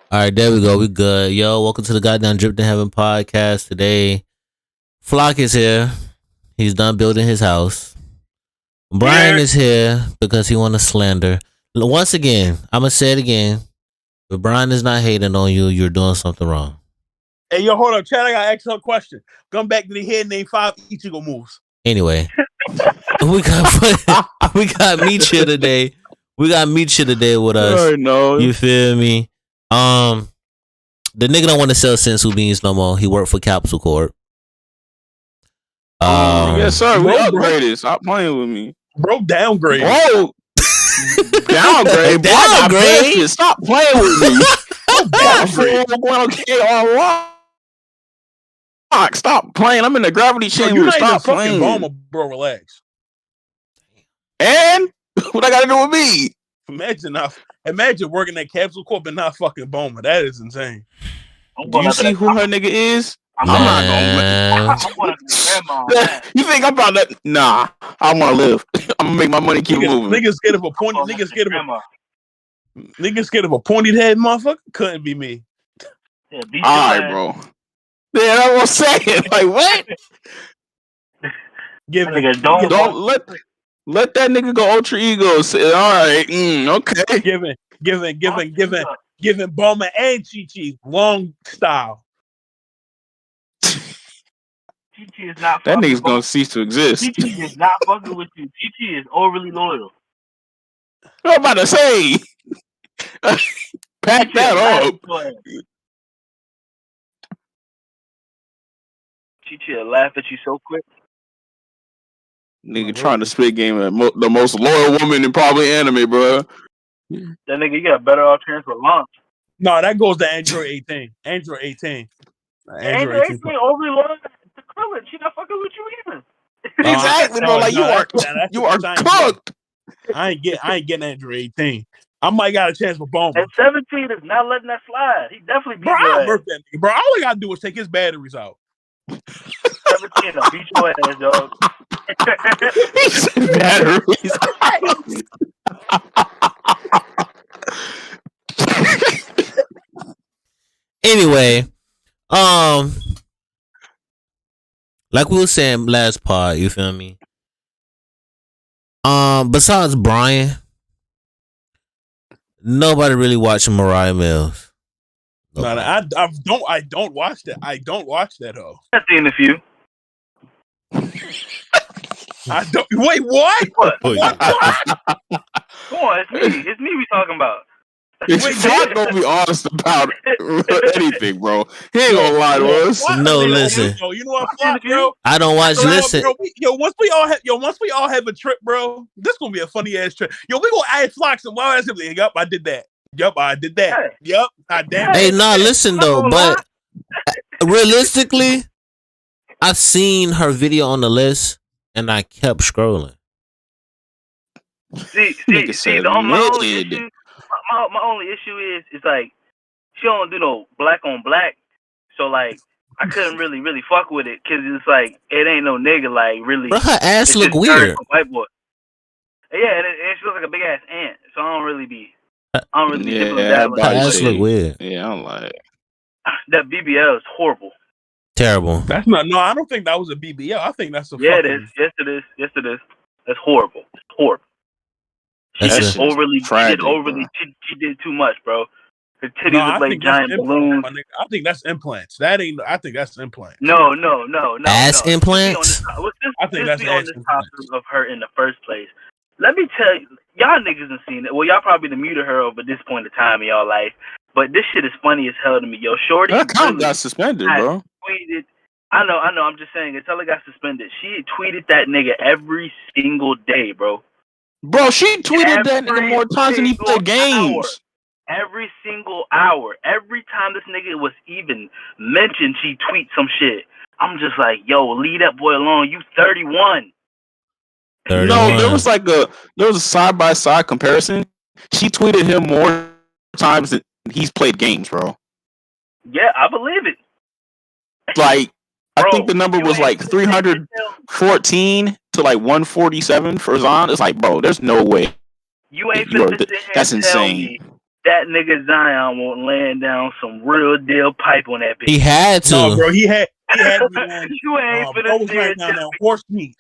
All right, there we go. We good. Yo, welcome to the Goddamn Drip to Heaven podcast. Today, Flock is here. He's done building his house. Brian is here because he want to slander. Once again, I'm going to say it again. If Brian is not hating on you, you're doing something wrong. Hey, yo, hold up. Chad, I got to ask you a question. Come back to the head, name 5 Ichigo moves. Anyway, we got Meech here today. We got Meech here today with us. No. You feel me? The nigga don't want to sell sensu beans no more. He worked for Capsule Corp. Yes, sir. We Bro, upgraded. Stop playing with me. Bro, downgrade. Whoa. Downgrade. Downgrade? Stop playing with me. Okay, all right. Stop playing. I'm in the gravity Bro, chamber. you're not Stop even playing. fucking Boma, bro. Relax. And what I got to do with me? Imagine working at Capsule Corp and not fucking Boma. That is insane. Do you see who her nigga is? I'm not gonna. You think I'm about that? Nah, I want to live. I'm gonna make my money keep moving. Niggas scared of a pointed. Niggas scared of a pointed head, motherfucker. Couldn't be me. Yeah, all right, bro. Yeah, I was saying, like, what? Don't let that nigga go ultra ego. Say, all right, okay. Giving Boma and Chi-Chi long style. Chi-Chi is not. That nigga's gonna cease to exist. Chi-Chi is not fucking with you. Chi-Chi is overly loyal. I'm about to say, pack that up. Chi-Chi will laugh at you so quick. Nigga trying to spit game at the most loyal woman in probably anime, bro. That nigga, you got a better alternative for launch. No, that goes to Android 18. Android 18 overly loyal to Krillin. She not fucking with you either. Exactly, bro. Like you are cooked. I ain't getting Android 18. I might got a chance for Boma. And 17 is not letting that slide. He definitely beat bro. your I'll murk that nigga, bro. All I gotta do is take his batteries out. 17 will beat your ass, dog. Batteries. Anyway, like we were saying last part, you feel me? Besides Brian, nobody really watching Mariah Mills. No, I don't watch that. I don't watch that hoe. I've seen a few. I don't. Wait, what? What? Come on, it's me we talking about. He's not gonna be honest about anything, bro. He ain't gonna lie to us. No, listen. You know what, Flock, bro? I don't watch. Listen, once we all have a trip, bro, this gonna be a funny ass trip. We gonna add Flock some wild ass. Yup, I did that. Yup, I did that. Hey. Yup, I damn. Hey, nah, listen though, but realistically, I seen her video on the list and I kept scrolling. See, my only issue is like she don't do no black on black, so like I couldn't really fuck with it because it's like it ain't no nigga like really. Bro, her ass look weird. White boy. Yeah, and she looks like a big ass ant, so I don't really be. Her ass look weird. Yeah, I don't like it. That BBL is horrible. Terrible. That's not. No, I don't think that was a BBL. I think that's a. Yeah, it is. Yes, it is. Yes, it is. That's horrible. It's horrible. She did overly. She did too much, bro. Her titties look like giant balloons. I think that's implants. I think that's implants. No. Ass implants. I think that's on this topic of her in the first place. Let me tell you, y'all niggas have seen it. Well, y'all probably done muted her over this point in time in y'all life. But this shit is funny as hell to me, yo. Shorty got suspended, bro. Tweeted. I know. I'm just saying. Until it got suspended, she tweeted that nigga every single day, bro. Bro, she tweeted that nigga more times than he played games. Every single hour. Every time this nigga was even mentioned, she tweets some shit. I'm just like, yo, leave that boy alone. You 31. 31. No, there was a side by side comparison. She tweeted him more times than he's played games, bro. Yeah, I believe it. Like, bro, I think the number was like 314 to like 147 for Zon. It's like, bro, there's no way. You ain't finna sit here that's and tell insane. me that nigga Zion won't laying down some real deal pipe on that bitch. He had to. No, bro, he had to be on. You ain't finna say it. Down that horse meat.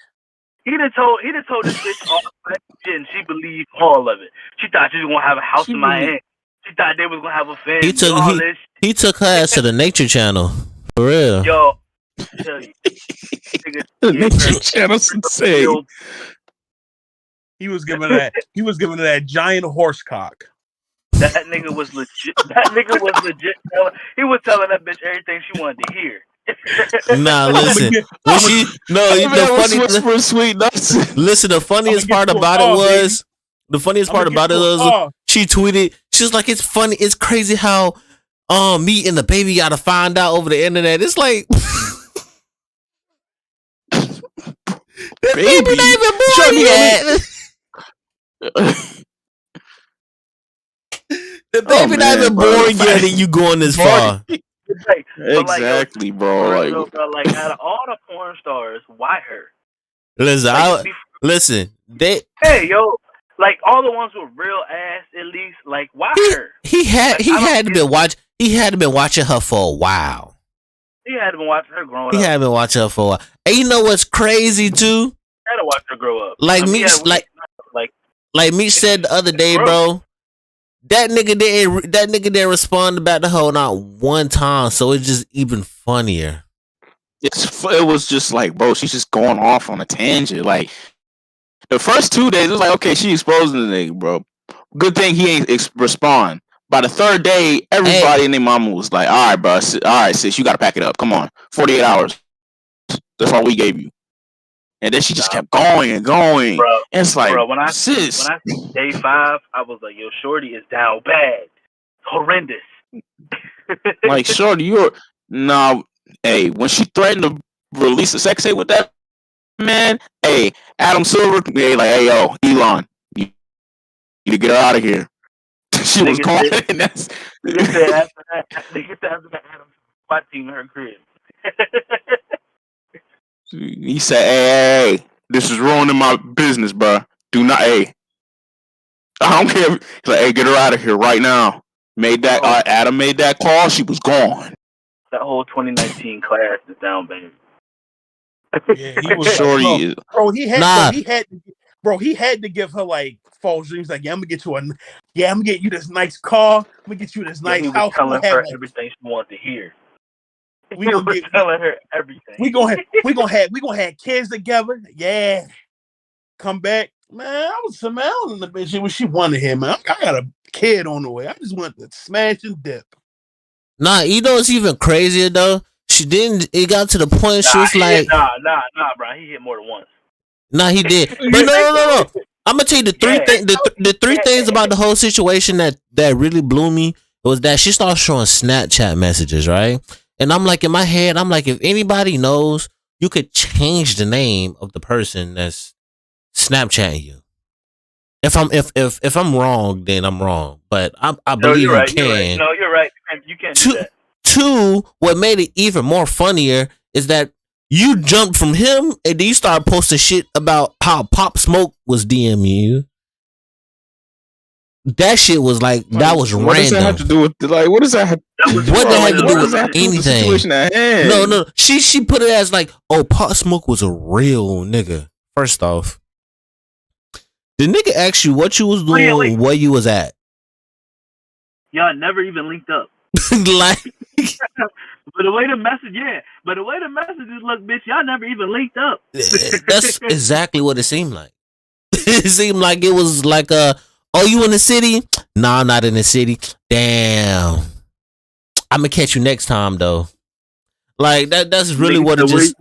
He done told this bitch all that shit, and she believed all of it. She thought she was gonna have a house in Miami. She thought they was gonna have a family. He took her ass to the Nature Channel. For real. Yo, I tell you, the Nature Channel's insane. He was giving her that giant horse cock. That nigga was legit. He was telling that bitch everything she wanted to hear. Nah, listen. The funniest part about it was she tweeted. She was like, "It's funny. It's crazy how me and the baby got to find out over the internet." It's like, the baby not even born yet. The baby not even born yet, and you going this far. Exactly, bro. Like, out of all the porn stars, why her? Listen. Hey, yo, like all the ones with real ass, at least, like why her? He had to been watching her for a while. He had to been watching her growing up. He had been watching her for a while. And you know what's crazy too? Had to watch her grow up. Like Meek said the other day, bro. That nigga didn't respond back to her not one time, so it's just even funnier. It was just like, bro, she's just going off on a tangent. Like the first 2 days, it was like, okay, she exposing the nigga, bro. Good thing he ain't respond. By the third day, everybody and their mama was like, all right, bro, all right, sis, you gotta pack it up. Come on, 48 hours. That's all we gave you. And then she just kept going and going. Bro, and it's like, when I see day 5, I was like, yo, shorty is down bad. Horrendous. Like, shorty, hey, when she threatened to release a sex tape with that man, hey, Adam Silver, hey, like, hey, yo, Elon, you need to get her out of here. She was calling. Nigga said after that, Adam SWAT team in her crib. He said, hey, this is ruining my business, bro. Do not, hey. I don't care. He's like, hey, get her out of here right now. Adam made that call. She was gone. That whole 2019 class is down, baby. Yeah, he was shorty. He had to give her like false dreams. Like, I'm gonna get you this nice car. I'm gonna get you this nice house. He was telling her everything she wanted to hear. We gonna telling her everything. We gonna have kids together. Yeah. Come back. Man, I was smiling the bitch. She wanted him, man. I got a kid on the way. I just want to smash and dip. Nah, you know it's even crazier though. It got to the point she was like, nah, bro. He hit more than once. Nah, he did. But no. I'm gonna tell you the three things about the whole situation that really blew me was that she started showing Snapchat messages, right? And I'm like, in my head, I'm like, if anybody knows, you could change the name of the person that's Snapchatting you. If I'm wrong, then I'm wrong. But I believe you can. No, you're right. You can't do that. Two, what made it even more funnier is that you jumped from him and then you started posting shit about how Pop Smoke was DMing you. That shit was like, that was random. What does that have to do with, what does that have to do with anything? The situation at hand? No. She put it as like, oh, Pop Smoke was a real nigga. First off, the nigga asked you what you was doing, where you was at. Y'all never even linked up. Like, but the way the messages look, bitch, y'all never even linked up. That's exactly what it seemed like. It seemed like it was like oh, you in the city? Nah, I'm not in the city. Damn. I'm gonna catch you next time though. Like that's really what it just.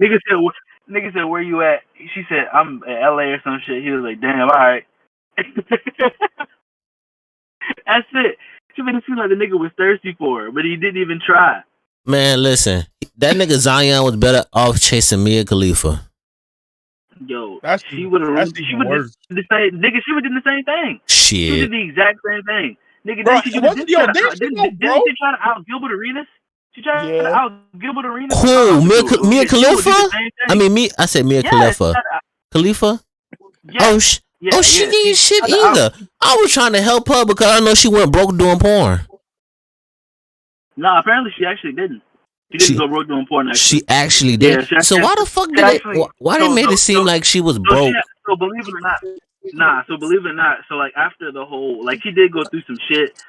Nigga said, where you at? She said, I'm in LA or some shit. He was like, damn, all right. That's it. She made it seem like the nigga was thirsty for her, but he didn't even try. Man, listen, that nigga Zion was better off chasing Mia Khalifa. Yo, she would have did the same thing. Shit. She did the exact same thing. Nigga, didn't she try to out Gilbert Arenas? She tried to out Gilbert Arenas. Who? Mia Khalifa? I said Mia Khalifa. Khalifa? Yeah. Yeah, she didn't shit either. I was trying to help her because I know she went broke doing porn. No, apparently she actually didn't. She didn't go broke doing porn. Actually. She actually did. Yeah, so why the fuck did why they made it seem like she was broke? So believe it or not, so like after the whole, like she did go through some shit,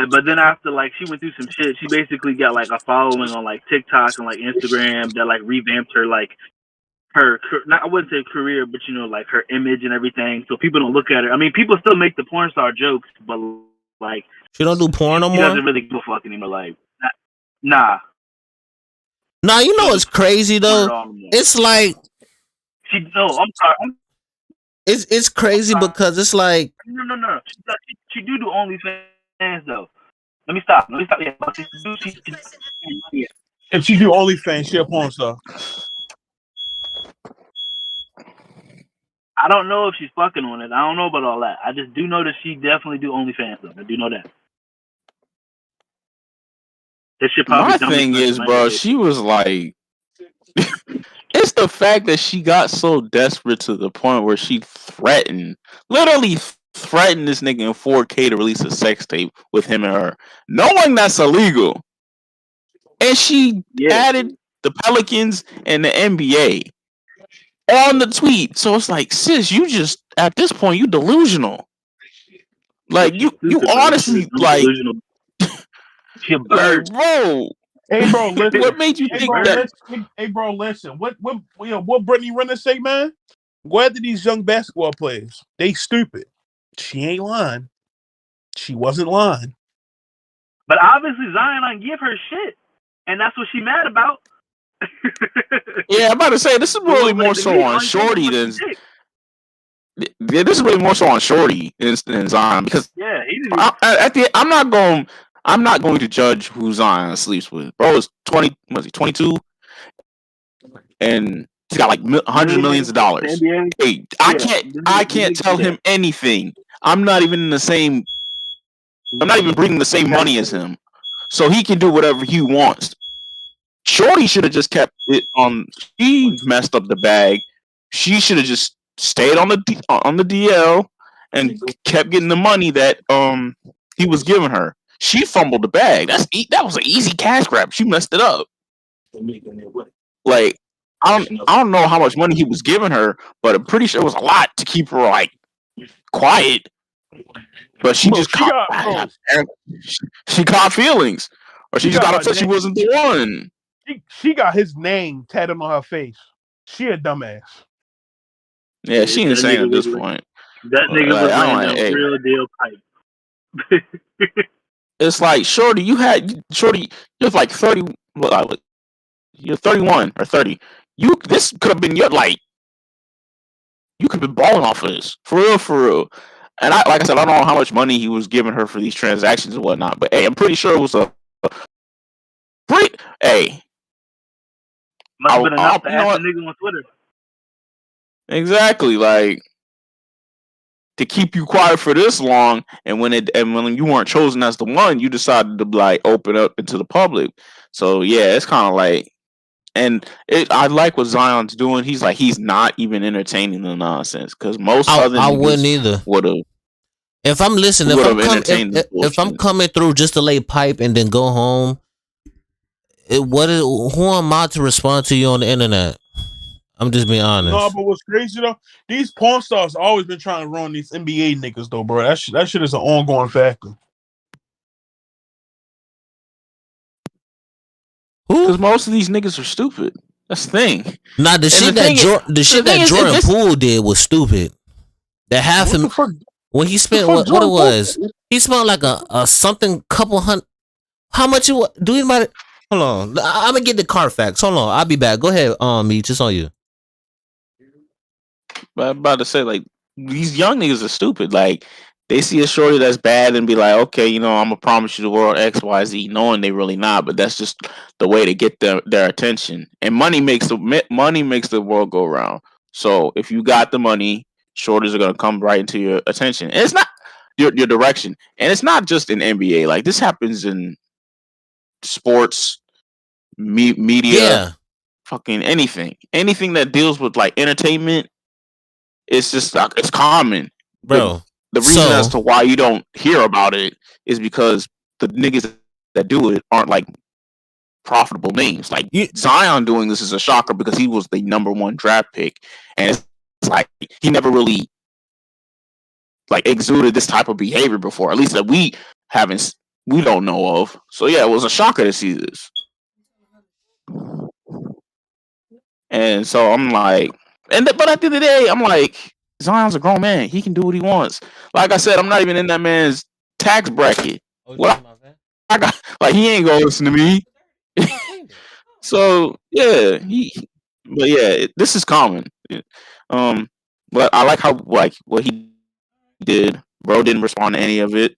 but then after like she went through some shit, she basically got like a following on like TikTok and like Instagram that like revamped her like her, not, I wouldn't say career, but you know, like her image and everything. So people don't look at her. I mean, people still make the porn star jokes, but like she don't do porn no more. She doesn't really give a fuck anymore. Like, nah. Nah, you know what's crazy though? It's like I'm sorry. It's crazy because it's like no. She do OnlyFans though. Let me stop. Yeah, if she do OnlyFans, she a porn star. I don't know if she's fucking on it. I don't know about all that. I just do know that she definitely do OnlyFans though. I do know that. My thing is, bro, she was like, it's the fact that she got so desperate to the point where she literally threatened this nigga in 4K to release a sex tape with him and her, knowing that's illegal. And she added the Pelicans and the NBA on the tweet. So it's like, sis, you just, at this point, you delusional. Like, you honestly, like, like, bro. Hey, bro, listen. What made you think that? Hey, bro, listen. What Brittany Renner say, man? Go after these young basketball players. They stupid. She ain't lying. She wasn't lying. But obviously Zion didn't give her shit, and that's what she mad about. Yeah, I'm about to say this is really more so on Shorty than. Yeah, this is really more so on Shorty than Zion because I'm not going to judge who Zion sleeps with. Bro is 20. Was he 22? And he's got like $100 million. Hey, I can't tell him anything. I'm not even bringing the same money as him, so he can do whatever he wants. Shorty should have just kept it on. She messed up the bag. She should have just stayed on the DL and kept getting the money that he was giving her. She fumbled the bag. That was an easy cash grab. She messed it up. Like I don't know how much money he was giving her, but I'm pretty sure it was a lot to keep her like quiet. But she just caught feelings, or she just got upset she wasn't the one. She got his name tatted on her face. She a dumbass. Yeah, she insane at this point. That nigga was laying a real deal pipe. It's like, Shorty, you're like 30. You're 31 or 30. This could have been your like. You could have been balling off of this for real. And like I said, I don't know how much money he was giving her for these transactions and whatnot. But hey, I'm pretty sure it was a pretty. Hey, must have been enough to ask the nigga on Twitter. Exactly, like to keep you quiet for this long, and when you weren't chosen as the one, you decided to like open up into the public. So yeah, it's kind of like, and I like what Zion's doing. He's not even entertaining the nonsense because most other I wouldn't either. Would have. If I'm listening, if I'm coming through just to lay pipe and then go home, who am I to respond to you on the internet? I'm just being honest. No, but what's crazy though, these porn stars always been trying to run these NBA niggas though, bro. That shit is an ongoing factor. Because most of these niggas are stupid. That's the thing. Nah, the shit that Jordan Poole did was stupid. That half him when he spent what it was. He spent like a something couple hundred. How much it was? Do anybody? Hold on. I'm gonna get the car facts. Hold on. I'll be back. Go ahead, Meech. It's on you. But I'm about to say, like, these young niggas are stupid. Like, they see a shorty that's bad and be like, okay, I'm gonna promise you the world X, Y, Z, knowing they really not. But that's just the way to get their attention. And money makes the world go round. So if you got the money, shorties are gonna come right into your attention. And it's not your direction. And it's not just in NBA. Like, this happens in sports, media, fucking anything that deals with like entertainment. it's just it's common. bro. The reason as So to why you don't hear about it is because the niggas that do it aren't like profitable names. Like you Zion doing this is a shocker because he was the #1 draft pick, and it's like he never really like exuded this type of behavior before, at least that we don't know of. So yeah, it was a shocker to see this. And so I'm like, but at the end of the day, I'm like, Zion's a grown man. He can do what he wants. Like I said, I'm not even in that man's tax bracket. What I got, like, he ain't gonna listen to me. So yeah, but yeah, this is common. But I like how like what he did. Bro didn't respond to any of it,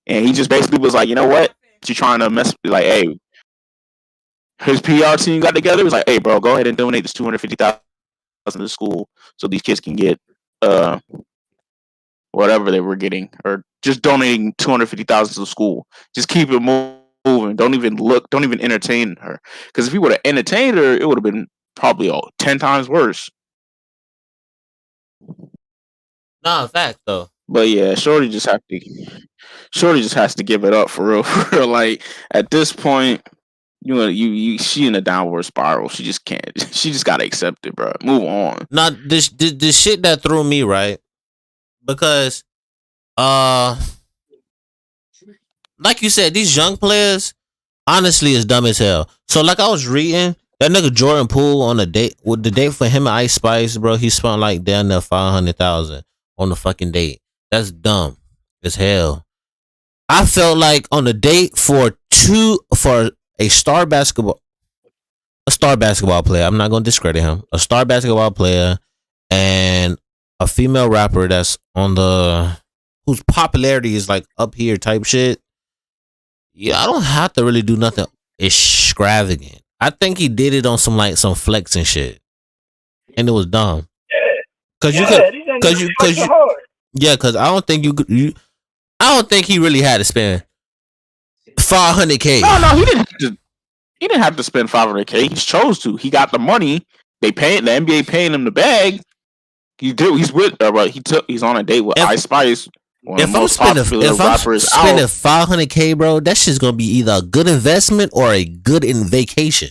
and he just basically was like, you know what? You trying to mess? Like, hey, his PR team got together. It was like, hey, bro, go ahead and donate this $250,000 to the school so these kids can get whatever they were getting, or just donating $250,000 to the school. Just keep it moving. Don't even entertain her. Because if he would have entertained her, it would have been probably 10 times worse. nah, fact though. But yeah, Shorty just has to give it up for real. For real. Like at this point, she in a downward spiral. She just can't. She just gotta accept it, bro. Move on. Now this shit that threw me, right? Because like you said, these young players honestly is dumb as hell. So like I was reading that nigga Jordan Poole on a date with the date for him and Ice Spice, bro. He spent like down there 500,000 on the fucking date. That's dumb as hell. I felt like on a date for a star basketball player. I'm not gonna discredit him. A star basketball player and a female rapper that's on whose popularity is like up here type shit. Yeah, I don't have to really do nothing extravagant. I think he did it on some flex and shit, and it was dumb. Cause you I don't think I don't think he really had to spend $500K. No, he didn't have to spend $500K. He chose to. He got the money. The NBA paying him the bag. He's on a date with Ice Spice. If I'm spending $500K, bro, that shit's gonna be either a good investment or a good vacation.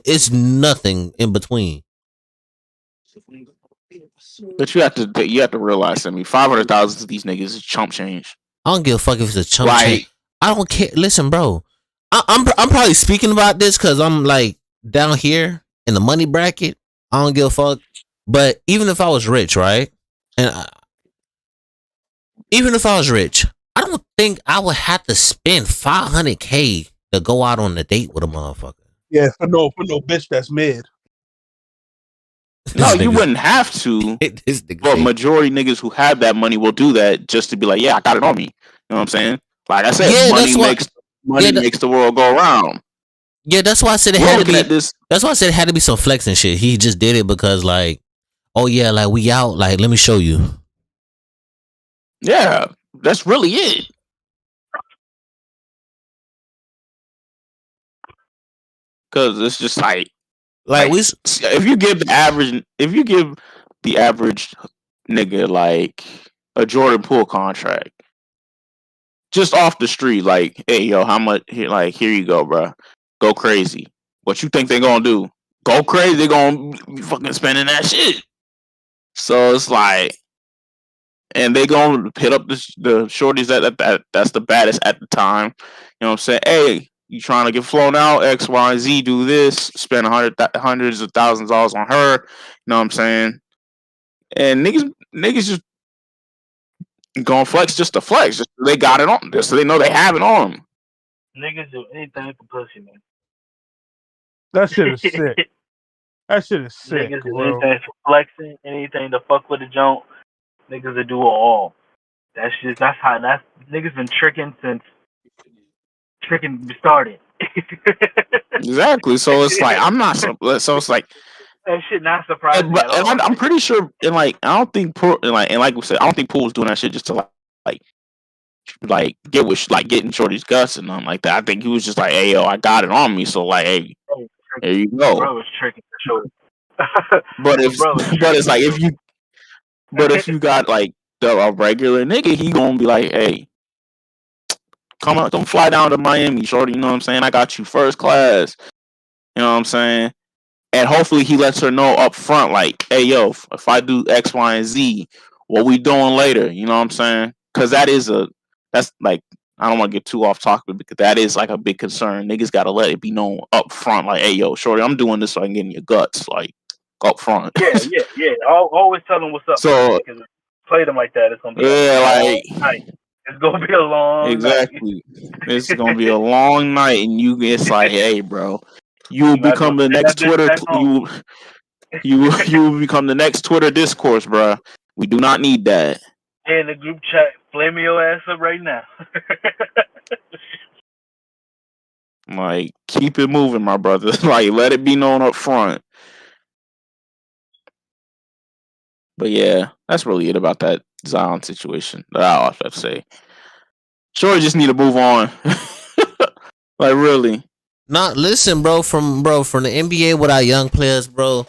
It's nothing in between. But you have to realize something. 500,000 to these niggas is chump change. I don't give a fuck if it's a chump change. I don't care. Listen, bro, I'm probably speaking about this because I'm like down here in the money bracket. I don't give a fuck. But even if I was rich, right? Even if I was rich, I don't think I would have to spend $500K to go out on a date with a motherfucker. Yeah, for no bitch that's mid. No, you wouldn't have to. But majority niggas who have that money will do that just to be like, yeah, I got it on me. You know what I'm saying? Like I said, money makes the world go around. Yeah, that's why I said it had to be. That's why I said it had to be some flex and shit. He just did it because, like, oh yeah, like we out. Like, let me show you. Yeah, that's really it. Because it's just like if you give the average nigga like a Jordan Poole contract just off the street, like, hey yo, how much here? Like, here you go, bro. Go crazy. What you think they gonna do? Go crazy. They gonna be fucking spending that shit. So it's like, and they gonna hit up the shorties that's the baddest at the time. You know what I'm saying? Hey, you trying to get flown out? X, Y, Z. Do this. Spend hundreds of thousands of dollars on her. You know what I'm saying? And niggas just going flex just to flex. Just so they got it on. Just so they know they have it on them. Niggas do anything for pussy, man. That shit is sick. That shit is sick. Niggas do anything for flexing, anything to fuck with the joint. Niggas will do it all. That's niggas been tricking since tricking started. Exactly. So it's like so it's like that shit not surprising. And I'm pretty sure, and like I don't think Poole, and like we said, I don't think Poole was doing that shit just to like get with getting Shorty's guts and nothing like that. I think he was just like, hey yo, I got it on me, so like, hey, there you go. Bro was tricking for sure. But it's like if you But if you got like a regular nigga, he gonna be like, hey, come fly down to Miami, shorty. You know what I'm saying? I got you first class. You know what I'm saying? And hopefully he lets her know up front, like, hey, yo, if I do X, Y, and Z, what we doing later? You know what I'm saying? Because that's like, I don't want to get too off topic because that is like a big concern. Niggas got to let it be known up front, like, hey, yo, shorty, I'm doing this so I can get in your guts, like, up front. Yeah. Always tell them what's up. So, because play them like that, it's gonna be it's gonna be a long exactly. It's gonna be a long night, and it's like, hey, bro, you will become the next Twitter. You will become the next Twitter discourse, bro. We do not need that. In the group chat, flame your ass up right now. Like, keep it moving, my brother. Like, let it be known up front. But yeah, that's really it about that Zion situation that I also have to say. Sure, just need to move on. Like, really. Not listen, bro. From the NBA with our young players, bro.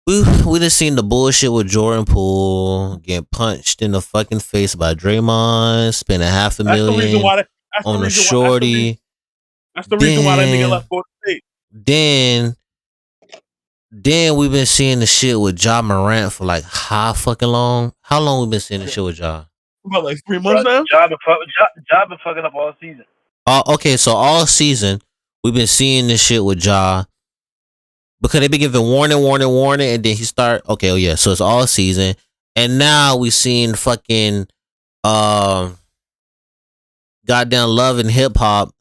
We done seen the bullshit with Jordan Poole getting punched in the fucking face by Draymond, spending $500,000 on a shorty. That's the reason why that nigga left Golden State. Then we've been seeing the shit with Ja Morant for like how fucking long? How long we been seeing the shit with Ja? About like 3 months now? Ja been fucking up all season. Okay, so all season we've been seeing this shit with Ja. Because they been giving warning, and then he start, okay, oh yeah, so it's all season. And now we seen fucking goddamn Love and Hip Hop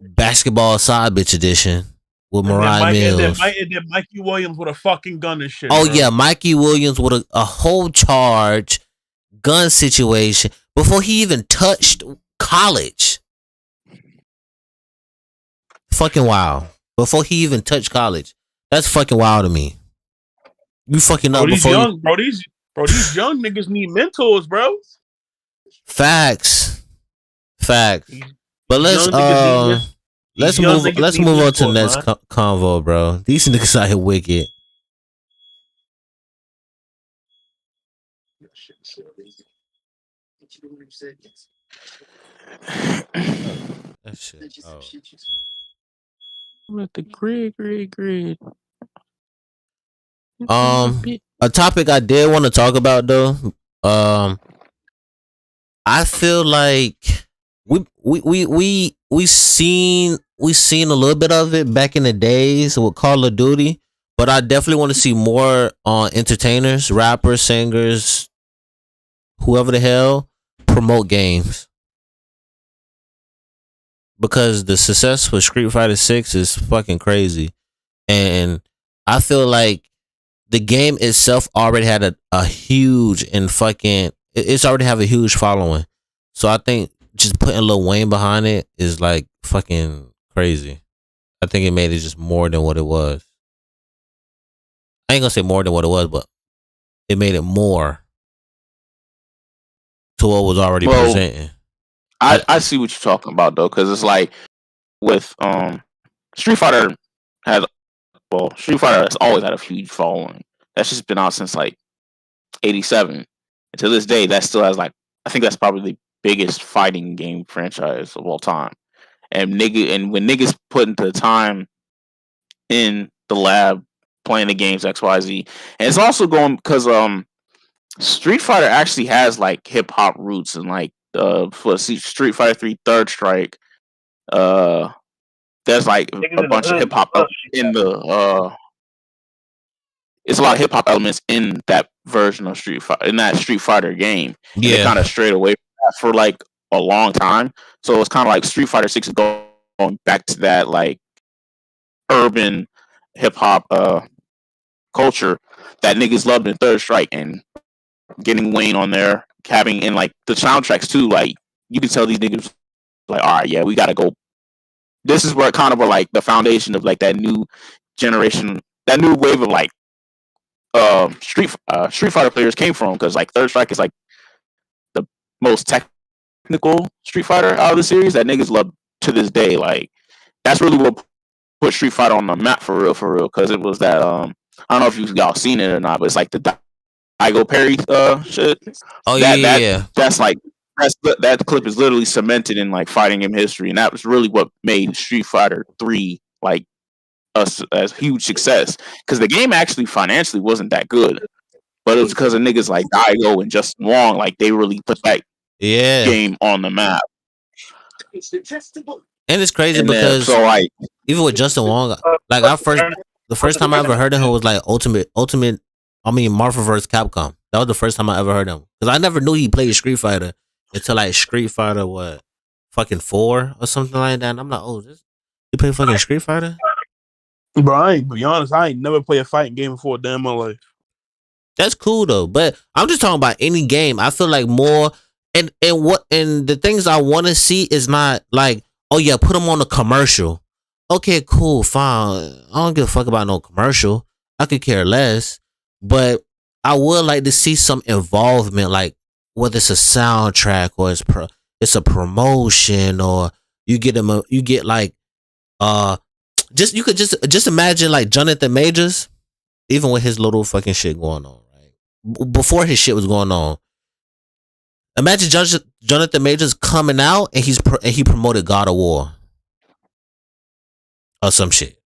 basketball side bitch edition with Mariah Mills. And then Mikey Williams with a fucking gun and shit. Oh bro. yeah, Mikey Williams with a whole charge gun situation before he even touched college. Fucking wild. Before he even touched college. That's fucking wild to me. You fucking up these young niggas need mentors, bro. Facts. But let's move on to the next convo, bro. These niggas out here wicked. That shit. Oh. With the grid. A topic I did want to talk about though. I feel like we seen a little bit of it back in the days with Call of Duty, but I definitely want to see more on entertainers, rappers, singers, whoever the hell promote games. Because the success for Street Fighter 6 is fucking crazy. And I feel like the game itself already had a huge and fucking, it's already have a huge following. So I think just putting Lil Wayne behind it is like fucking crazy. I think it made it just more than what it was. I ain't gonna say more than what it was, but it made it more to what was already presenting. I see what you're talking about though, because it's like with Street Fighter has always had a huge following. That's just been out since like '87, and to this day, that still has like, I think that's probably the biggest fighting game franchise of all time. And when niggas put into time in the lab playing the games XYZ, and it's also going because Street Fighter actually has like hip hop roots, and like for Street Fighter 3 Third Strike, there's like a bunch of hip hop in the it's a lot of hip hop elements in that version of Street Fighter game. And they kind of strayed away from that for like a long time. So it's kind of like Street Fighter 6 is going back to that like urban hip hop culture that niggas loved in Third Strike, and getting Wayne on there, having in like the soundtracks too. Like you can tell these niggas like, all right, yeah, we gotta go. This is where like the foundation of like that new generation, that new wave of like Street Fighter players came from, because like Third Strike is like the most technical Street Fighter out of the series that niggas love to this day. Like that's really what put Street Fighter on the map for real, because it was that I don't know if y'all seen it or not, but it's like the Igo Perry shit. Oh That yeah, that yeah. that's like that clip is literally cemented in like fighting game history, and that was really what made Street Fighter 3 like a huge success. Because the game actually financially wasn't that good, but it was because of niggas like Daigo and Justin Wong. Like they really put that Yeah. game on the map. And it's crazy And then because so like even with Justin Wong, like the first time I ever heard of him was like Ultimate. I mean Marvel vs. Capcom. That was the first time I ever heard him because I never knew he played Street Fighter until like Street Fighter fucking 4 or something like that. And I'm like, oh, you play fucking Street Fighter? Bro, I ain't, to be honest, I ain't never played a fighting game before a day in my life. That's cool though, but I'm just talking about any game. I feel like more and the things I want to see is not like, oh yeah, put them on a commercial. Okay, cool, fine. I don't give a fuck about no commercial. I could care less, but I would like to see some involvement, like whether it's a soundtrack or it's a promotion or you get like just you could just imagine like Jonathan Majors, even with his little fucking shit going on, right? Before his shit was going on, imagine Jonathan Majors coming out and he promoted God of War or some shit.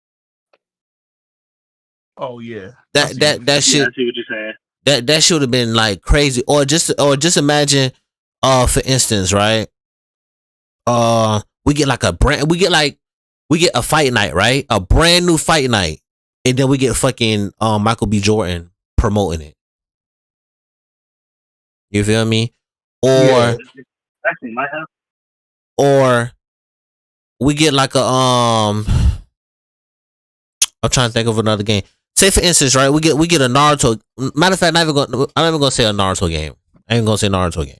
Oh yeah, That shit. I see what you're saying. That should have been like crazy. Or just imagine, for instance, right? We get a fight night, right? A brand new fight night, and then we get fucking Michael B. Jordan promoting it. You feel me? Or Actually, might have. or we get like a I'm trying to think of another game. Say for instance, right? We get a Naruto. Matter of fact, I'm not even gonna say a Naruto game. I ain't gonna say Naruto game.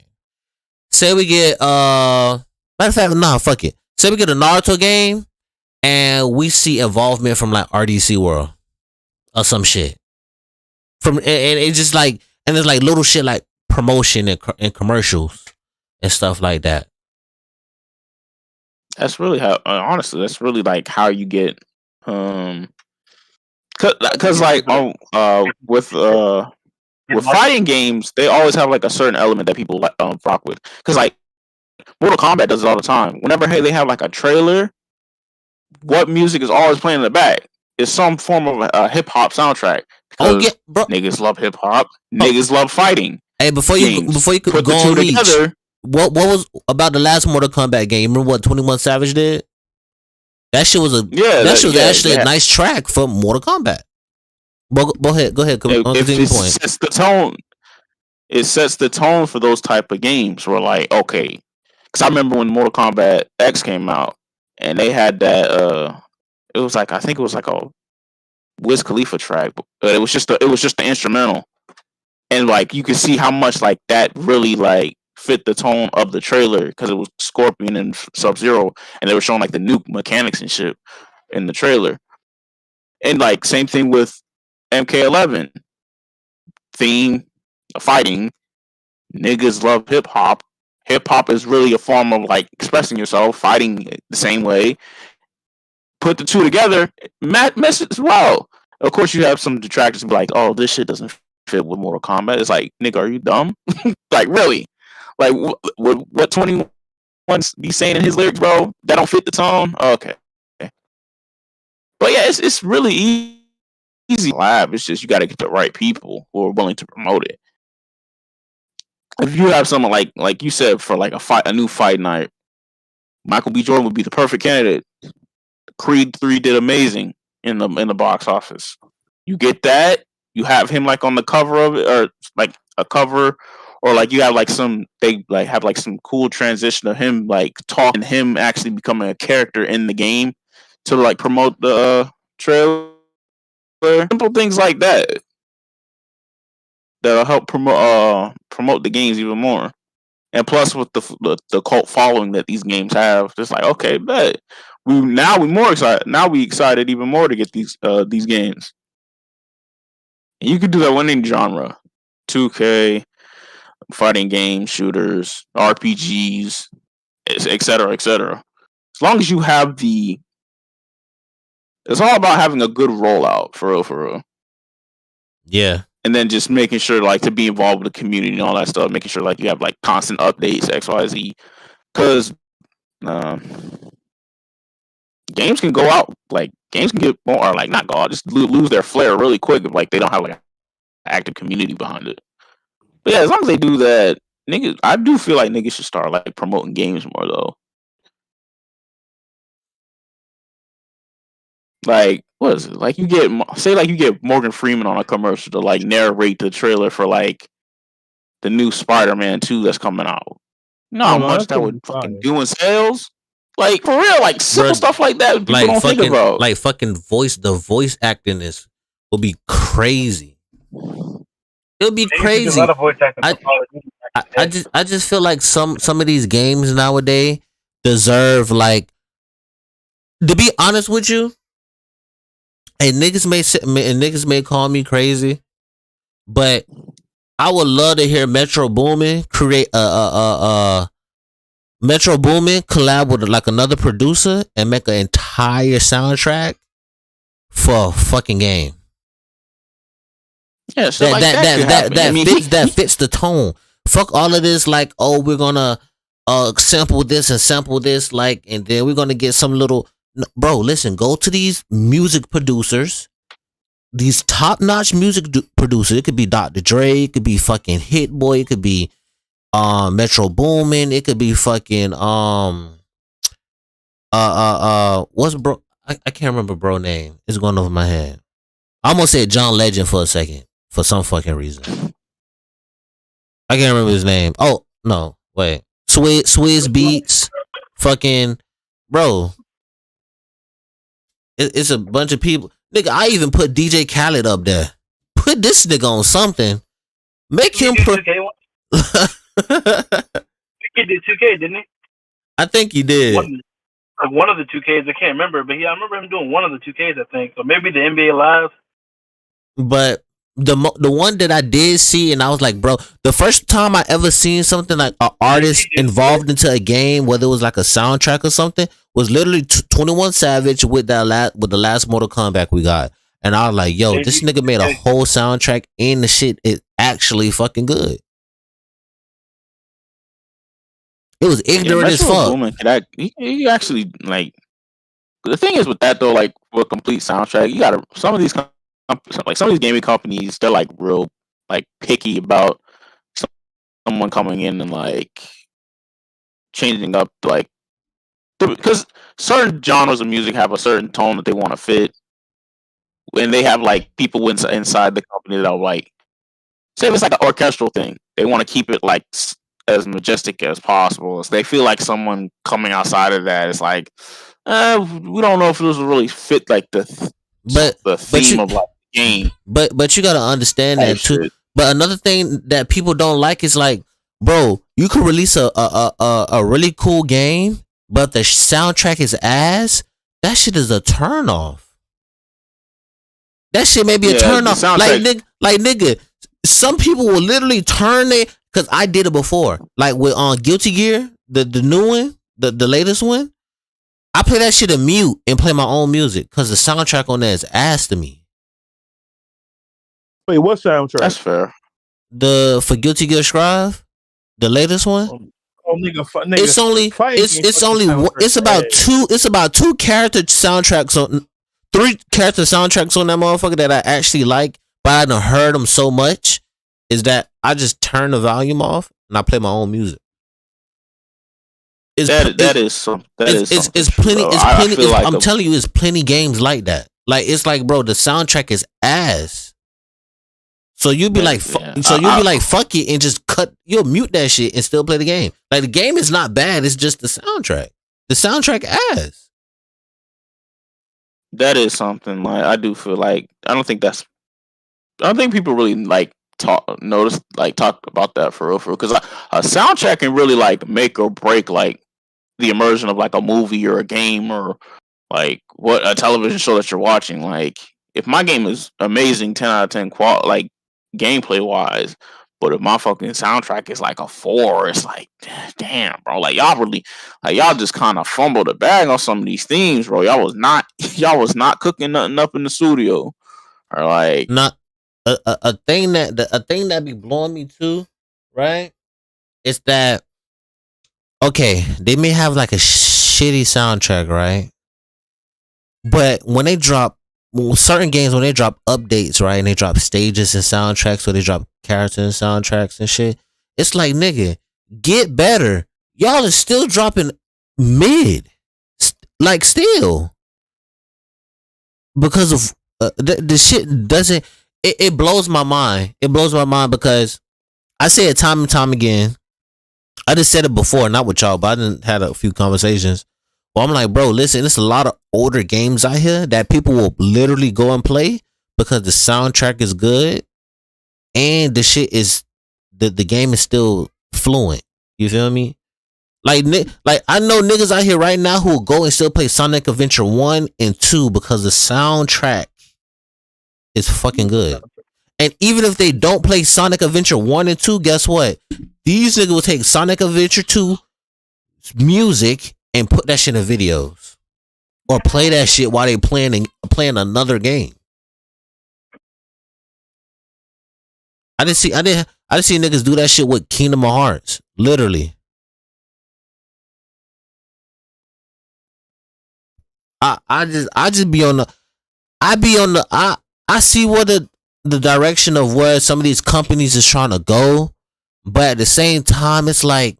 Say we get matter of fact, nah, fuck it. Say we get a Naruto game and we see involvement from like RDC World or some shit. And it's just like, and there's like little shit like promotion and commercials and stuff like that. that's really how honestly that's really like how you get because like with fighting games they always have like a certain element that people rock with, because like Mortal Kombat does it all the time. Whenever they have like a trailer, what music is always playing in the back is some form of a hip hop soundtrack, because yeah, bro. Niggas love hip hop, niggas love fighting. Hey, before you could put go the two on Reach, together. what was about the last Mortal Kombat game? Remember what 21 Savage did? That shit was actually a nice track for Mortal Kombat. Go ahead. It sets the tone. It sets the tone for those type of games. Where like, okay, because I remember when Mortal Kombat X came out, and they had that. It was like, I think it was like a Wiz Khalifa track, but it was just the instrumental, and like you could see how much like that really like fit the tone of the trailer, because it was Scorpion and Sub-Zero, and they were showing like the new mechanics and shit in the trailer. And like same thing with MK11 theme, fighting. Niggas love hip hop. Hip hop is really a form of like expressing yourself, fighting the same way. Put the two together, mess as well. Of course, you have some detractors be like, "Oh, this shit doesn't fit with Mortal Kombat." It's like, nigga, are you dumb? Like, really? Like, what 21 be saying in his lyrics, bro? That don't fit the tone. Okay. But yeah, it's really easy lab. It's just you got to get the right people who are willing to promote it. If you have someone like you said, for like a new fight night, Michael B. Jordan would be the perfect candidate. Creed 3 did amazing in the box office. You get that, you have him like on the cover of it, or like a cover, or like you have like they like have like some cool transition of him like talking, him actually becoming a character in the game to like promote the trailer. Simple things like that that'll help promote the games even more. And plus, with the cult following that these games have, just like, okay, bet we more excited. Now we excited even more to get these games. And you could do that with any genre, 2K, fighting games, shooters, RPGs, etc., etc. As long as you have it's all about having a good rollout, for real, for real. Yeah. and then just making sure like to be involved with the community and all that stuff, making sure like you have like constant updates, XYZ, because games can go out, like games can get more, or like not go out, just lose their flair really quick if like they don't have like an active community behind it. But yeah, as long as they do that, niggas, I do feel like niggas should start like promoting games more though. Like, what is it? Like you get Morgan Freeman on a commercial to like narrate the trailer for like the new Spider-Man 2 that's coming out. You know how much that would fucking do in sales? Like for real, like simple stuff like that people like don't think about. Like fucking the voice acting will be crazy. It'll be crazy. I just feel like some of these games nowadays deserve, like, to be honest with you. And niggas may call me crazy, but I would love to hear Metro Boomin create Metro Boomin collab with like another producer and make an entire soundtrack for a fucking game. Yeah, so that fits the tone. Fuck all of this, like, oh, we're gonna sample this and sample this, like, and then we're gonna get some little. Bro, listen, go to these music producers, these top-notch music producers. It could be Dr. Dre, it could be fucking Hit Boy, it could be Metro Boomin, it could be fucking what's bro? I can't remember bro name. It's going over my head. I almost said John Legend for a second for some fucking reason. I can't remember his name. Oh no, wait, Swizz Beats, fucking bro. It's a bunch of people. Nigga, I even put DJ Khaled up there. Put this nigga on something. Make him He did 2K, didn't he? I think he did. One of the 2Ks, I can't remember, but I remember him doing one of the 2Ks, I think. So maybe the NBA Live. But the one that I did see, and I was like, bro, the first time I ever seen something like an artist involved into a game, whether it was like a soundtrack or something, was literally 21 Savage with the last Mortal Kombat we got. And I was like, yo, this nigga made a whole soundtrack and the shit is actually fucking good. It was ignorant as fuck. He actually, like, the thing is with that though, like for a complete soundtrack, you gotta some of these gaming companies, they're like real like picky about someone coming in and like changing up, like, because certain genres of music have a certain tone that they want to fit, and they have like people inside the company that are like, say if it's like an orchestral thing, they want to keep it like as majestic as possible. So they feel like someone coming outside of that is like, we don't know if this will really fit like the theme of like the game. But you gotta understand that too. Shit. But another thing that people don't like is like, bro, you could release a really cool game, but the soundtrack is ass. That shit is a turn off. That shit may be a turn off. Like nigga, some people will literally turn it, because I did it before. Like with Guilty Gear, the new one, the latest one. I play that shit in mute and play my own music because the soundtrack on there is ass to me. Wait, what soundtrack? That's fair. For Guilty Gear Strive, the latest one. Nigga, it's about two character soundtracks on 3 character soundtracks on that motherfucker that I actually like, but I done heard them so much is that I just turn the volume off and I play my own music. It's plenty. I'm telling you, it's plenty games like that. Like it's like, bro, the soundtrack is ass. So you'll be like, fuck it, and just you'll mute that shit and still play the game. Like the game is not bad. It's just the soundtrack. The soundtrack ass. That is something. Like I do feel like I don't think people really like talk about that for real, because a soundtrack can really like make or break like the immersion of like a movie or a game or like what a television show that you're watching. Like if my game is amazing, 10 out of 10 like gameplay wise, but if my fucking soundtrack is like a 4, it's like, damn, bro, like y'all just kind of fumbled the bag on some of these themes, bro. Y'all was not cooking nothing up in the studio, or like not. a thing that be blowing me too, right? It's that okay, they may have like a shitty soundtrack, right? But when they drop certain games, when they drop updates, right, and they drop stages and soundtracks, or they drop characters and soundtracks and shit, it's like nigga, get better. Y'all is still dropping mid, like still because of the shit doesn't. It blows my mind. It blows my mind because I say it time and time again. I just said it before, not with y'all, but I didn't had a few conversations. Well, I'm like, bro, listen, there's a lot of older games out here that people will literally go and play because the soundtrack is good and the shit is the game is still fluent. You feel me? Like I know niggas out here right now who will go and still play Sonic Adventure 1 and 2 because the soundtrack is fucking good. And even if they don't play Sonic Adventure 1 and 2, guess what? These niggas will take Sonic Adventure 2 music and put that shit in videos. Or play that shit while they playing another game. I didn't see niggas do that shit with Kingdom Hearts. Literally. I just be on the I see what the direction of where some of these companies is trying to go, but at the same time it's like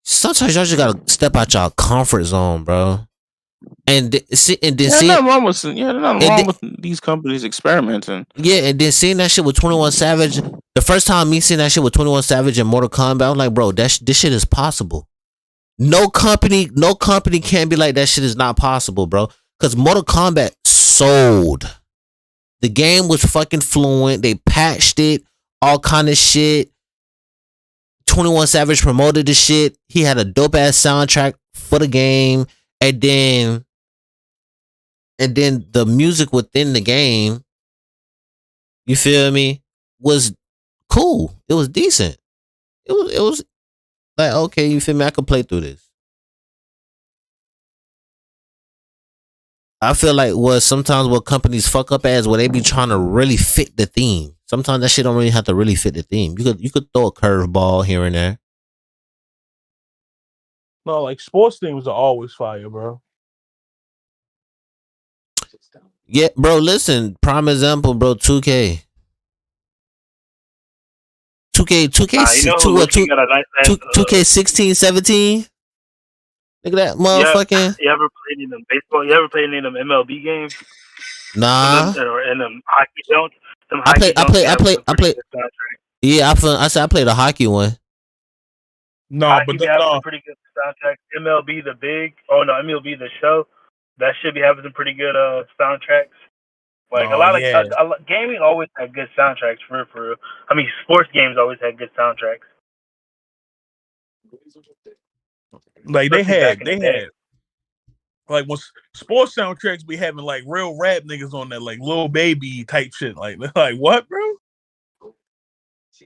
sometimes y'all just gotta step out y'all comfort zone, bro. And see, nothing wrong with these companies experimenting. Yeah, and then seeing that shit with 21 Savage, the first time me seeing that shit with 21 Savage and Mortal Kombat, I'm like, bro, this shit is possible. No company can be like that shit is not possible, bro. Because Mortal Kombat sold. The game was fucking fluent. They patched it, all kind of shit. 21 Savage promoted the shit. He had a dope ass soundtrack for the game, and then the music within the game, you feel me, was cool. It was decent. It was like, okay, you feel me? I could play through this. I feel like sometimes what companies fuck up as where they be trying to really fit the theme. Sometimes that shit don't really have to really fit the theme. You could throw a curveball here and there. No, like sports themes are always fire, bro. Yeah, bro, listen, prime example, bro, 2K. 2K 16, 17. Look at that motherfucking. You ever played any of them baseball? You ever played any of them MLB games? Nah. Or in them hockey don't. I play. Yeah, I said I played a hockey one. No, hockey but be having some pretty good soundtracks. MLB the big. Oh no, MLB the show. That should be having some pretty good soundtracks. Like a lot of gaming always had good soundtracks for real. I mean, sports games always had good soundtracks. Like they had like when sports soundtracks be having like real rap niggas on that, like Lil Baby type shit. Like what, bro?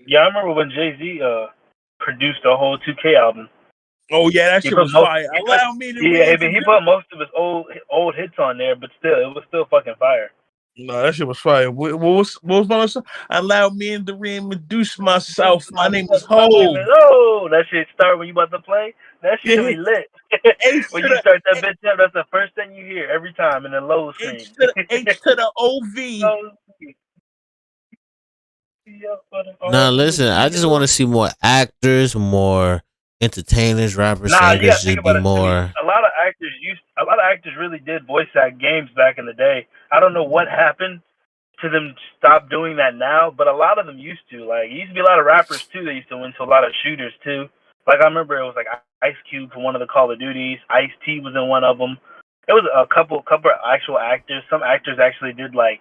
Yeah, I remember when Jay-Z produced the whole 2K album. Oh yeah, that shit was fire. Allow me to he put most of his old hits on there, but still, it was still fucking fire. No, that shit was fire. What was my song? Allow me to reintroduce myself. My name is Ho. Oh, that shit start when you about to play. That shit be lit. When you start that bitch up, that's the first thing you hear every time in the low screen. H to the OV. Nah, listen, I just want to see more actors, more entertainers, rappers, singers. Just be more. A lot of actors really did voice act games back in the day. I don't know what happened to them stop doing that now, but a lot of them used to. Like, it used to be a lot of rappers too. They used to win to a lot of shooters too. Like, I remember it was like Ice Cube for one of the Call of Duties. Ice-T was in one of them. It was a couple of actual actors. Some actors actually did like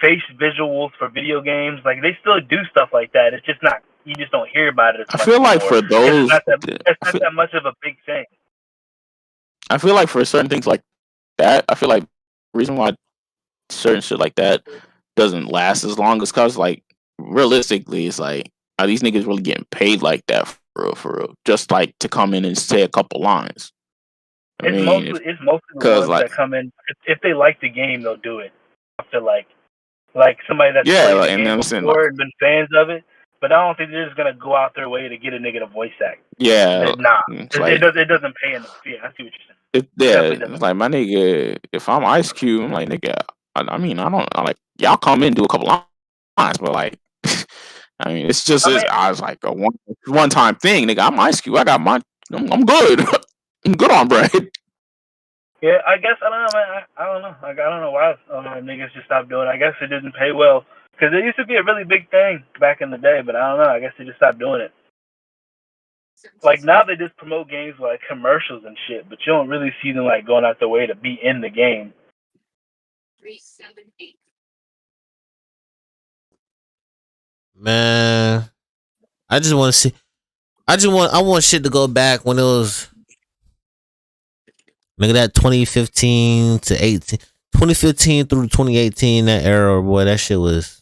face visuals for video games. Like, they still do stuff like that. It's just not. You just don't hear about it. I feel like for those, it's not that much of a big thing. I feel like for certain things like that, I feel like the reason why certain shit like that doesn't last as long is because, like, realistically, it's like, are these niggas really getting paid like that for real? Just like to come in and say a couple lines. It's mostly the ones that come in. If they like the game, they'll do it. I feel like like somebody that's Yeah, played like, the and game I'm saying, before like, and been fans of it. But I don't think they're just gonna go out their way to get a nigga to voice act. yeah, Nah, it's it like, doesn't pay enough. Yeah, I see what you're saying. It yeah, definitely it's doesn't. like my nigga. If I'm Ice Cube, I'm like nigga. I mean, I like y'all come in and do a couple lines, but like, I mean, it's just I was like a one time thing, nigga. I'm Ice Cube. I got my, I'm good. I'm good on bread. Yeah, I guess I don't know, man. I don't know. Like, I don't know why niggas just stopped doing it. I guess it didn't pay well because it used to be a really big thing back in the day. But I don't know. I guess they just stopped doing it. Like now they just promote games with, like commercials and shit, but you don't really see them like going out their way to be in the game. Man, I just want to see. I want shit to go back when it was nigga that 2015 to 18, 2015 through 2018, that era, boy, that shit was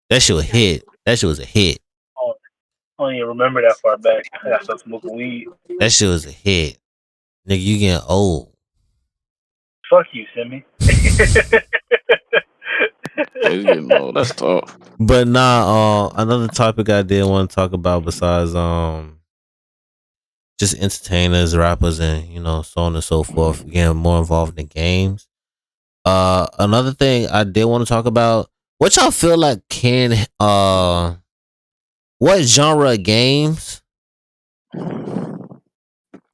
that shit was hit. That shit was a hit. I don't even remember that far back. I got stuff smoking weed. That shit was a hit. Nigga, you getting old. Fuck you, Simi. It's getting old. That's tough. But nah, another topic I did want to talk about besides just entertainers, rappers, and so on and so forth, getting more involved in games. Another thing I did want to talk about, what y'all feel like what genre of games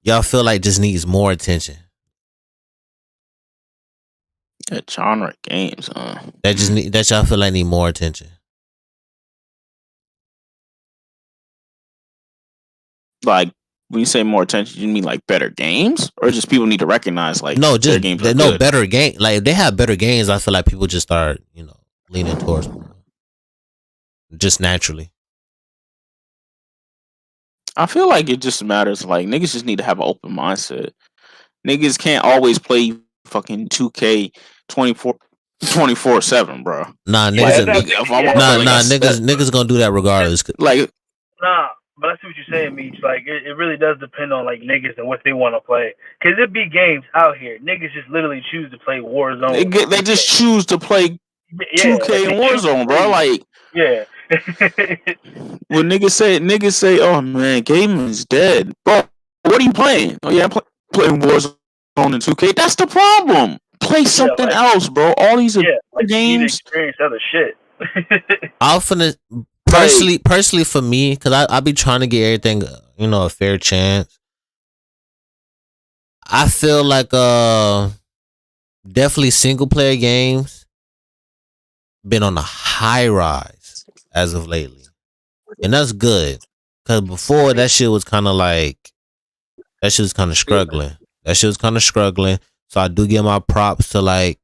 y'all feel like just needs more attention? That genre games, That y'all feel like need more attention. Like when you say more attention, you mean like better games, or just people need to recognize like No, their just games are no good? better game. Like if they have better games, I feel like people just start leaning towards more. Just naturally. I feel like it just matters. Like niggas just need to have an open mindset. Niggas can't always play fucking 2K 24/7, bro. Nah, Yeah, niggas, niggas gonna do that regardless. Like, nah, but I see what you're saying, Meech. Like, it really does depend on like niggas and what they want to play. Cause there be games out here, niggas just literally choose to play Warzone. they just choose to play 2K and Warzone, bro. Like, yeah. when niggas say, oh man, gaming is dead, bro. What are you playing? Oh yeah, I'm playing Warzone and 2K. That's the problem. Play something else, bro. All these like games. You need to experience other shit. I'm finna personally for me, cause I be trying to get everything a fair chance. I feel like definitely single player games been on a high rise as of lately, and that's good. Cause before that shit was kind of struggling. So I do give my props to like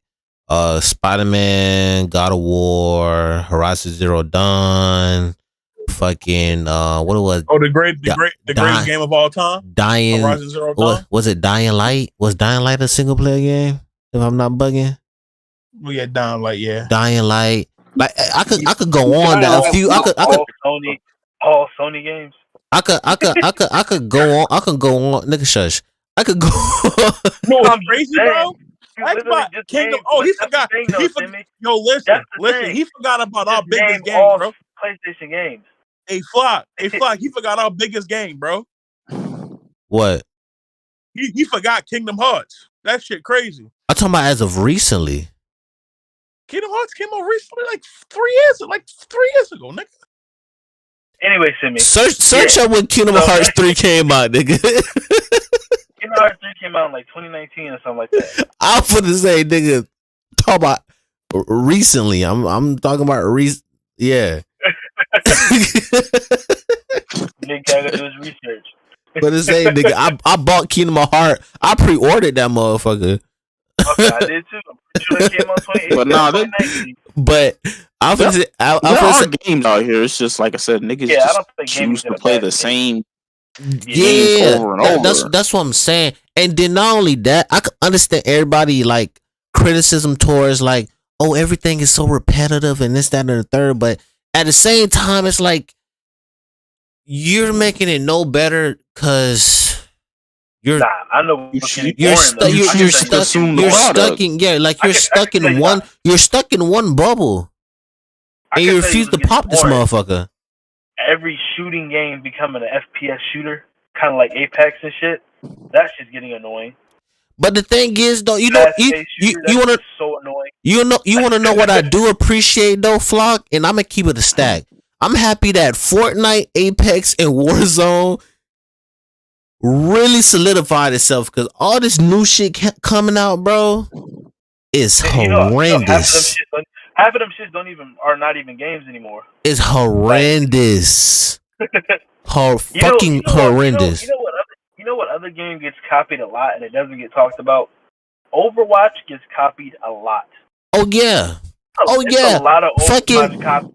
Spider-Man, God of War, Horizon Zero Dawn, fucking what it was? Oh, the greatest game of all time. Horizon Zero Dawn. Was it Dying Light? Was Dying Light a single player game? If I'm not bugging. Well, yeah, Dying Light, yeah. Dying Light. Like I could go on that a few. All Sony games. I could go on. Nigga, shush. I could go. No, I'm crazy, bro. That's about Kingdom. Oh, he forgot. Yo, listen. He forgot about our biggest game, bro. PlayStation games. Hey, Flock. He forgot our biggest game, bro. What? He forgot Kingdom Hearts. That shit crazy. I'm talking about as of recently. Kingdom Hearts came out recently, like 3 years ago, nigga. Anyway, Simi. Search up when Kingdom Hearts 3 came out, nigga. Kingdom Hearts 3 came out in like 2019 or something like that. I'm finna say, nigga, talk about recently. I'm talking about yeah. Nigga gotta do his research. But it's say, nigga, I bought Kingdom Hearts. I pre-ordered that motherfucker. Okay, I did too. I'm pretty sure it came out 2018. But nah, 2019. But there are games out here. It's just like I said, niggas just choose to play the same games over and over. That's what I'm saying. And then not only that, I can understand everybody like criticism towards like, oh, everything is so repetitive and this, that, and the third. But at the same time, it's like you're making it no better because You're Nah, I know You what's should- getting you're boring stuck. though. you You're, I can you're choose to tell you- consume the You're product. stuck in like I you're can stuck tell in you one. why. You're stuck in one bubble, I and can you tell refuse what's to getting pop this boring. motherfucker. Every shooting game becoming an FPS shooter, kind of like Apex and shit. That shit's getting annoying. But the thing is, though, you know, Fast-paced shooter, that wanna shit is so annoying. you wanna know what I do appreciate though, Flock, and I'm gonna keep it a stack. I'm happy that Fortnite, Apex, and Warzone really solidified itself because all this new shit coming out, bro, is horrendous. Half of them shits are not even games anymore. It's horrendous. Fucking horrendous. You know what other game gets copied a lot and it doesn't get talked about? Overwatch gets copied a lot. Oh yeah. It's a lot of Overwatch copies.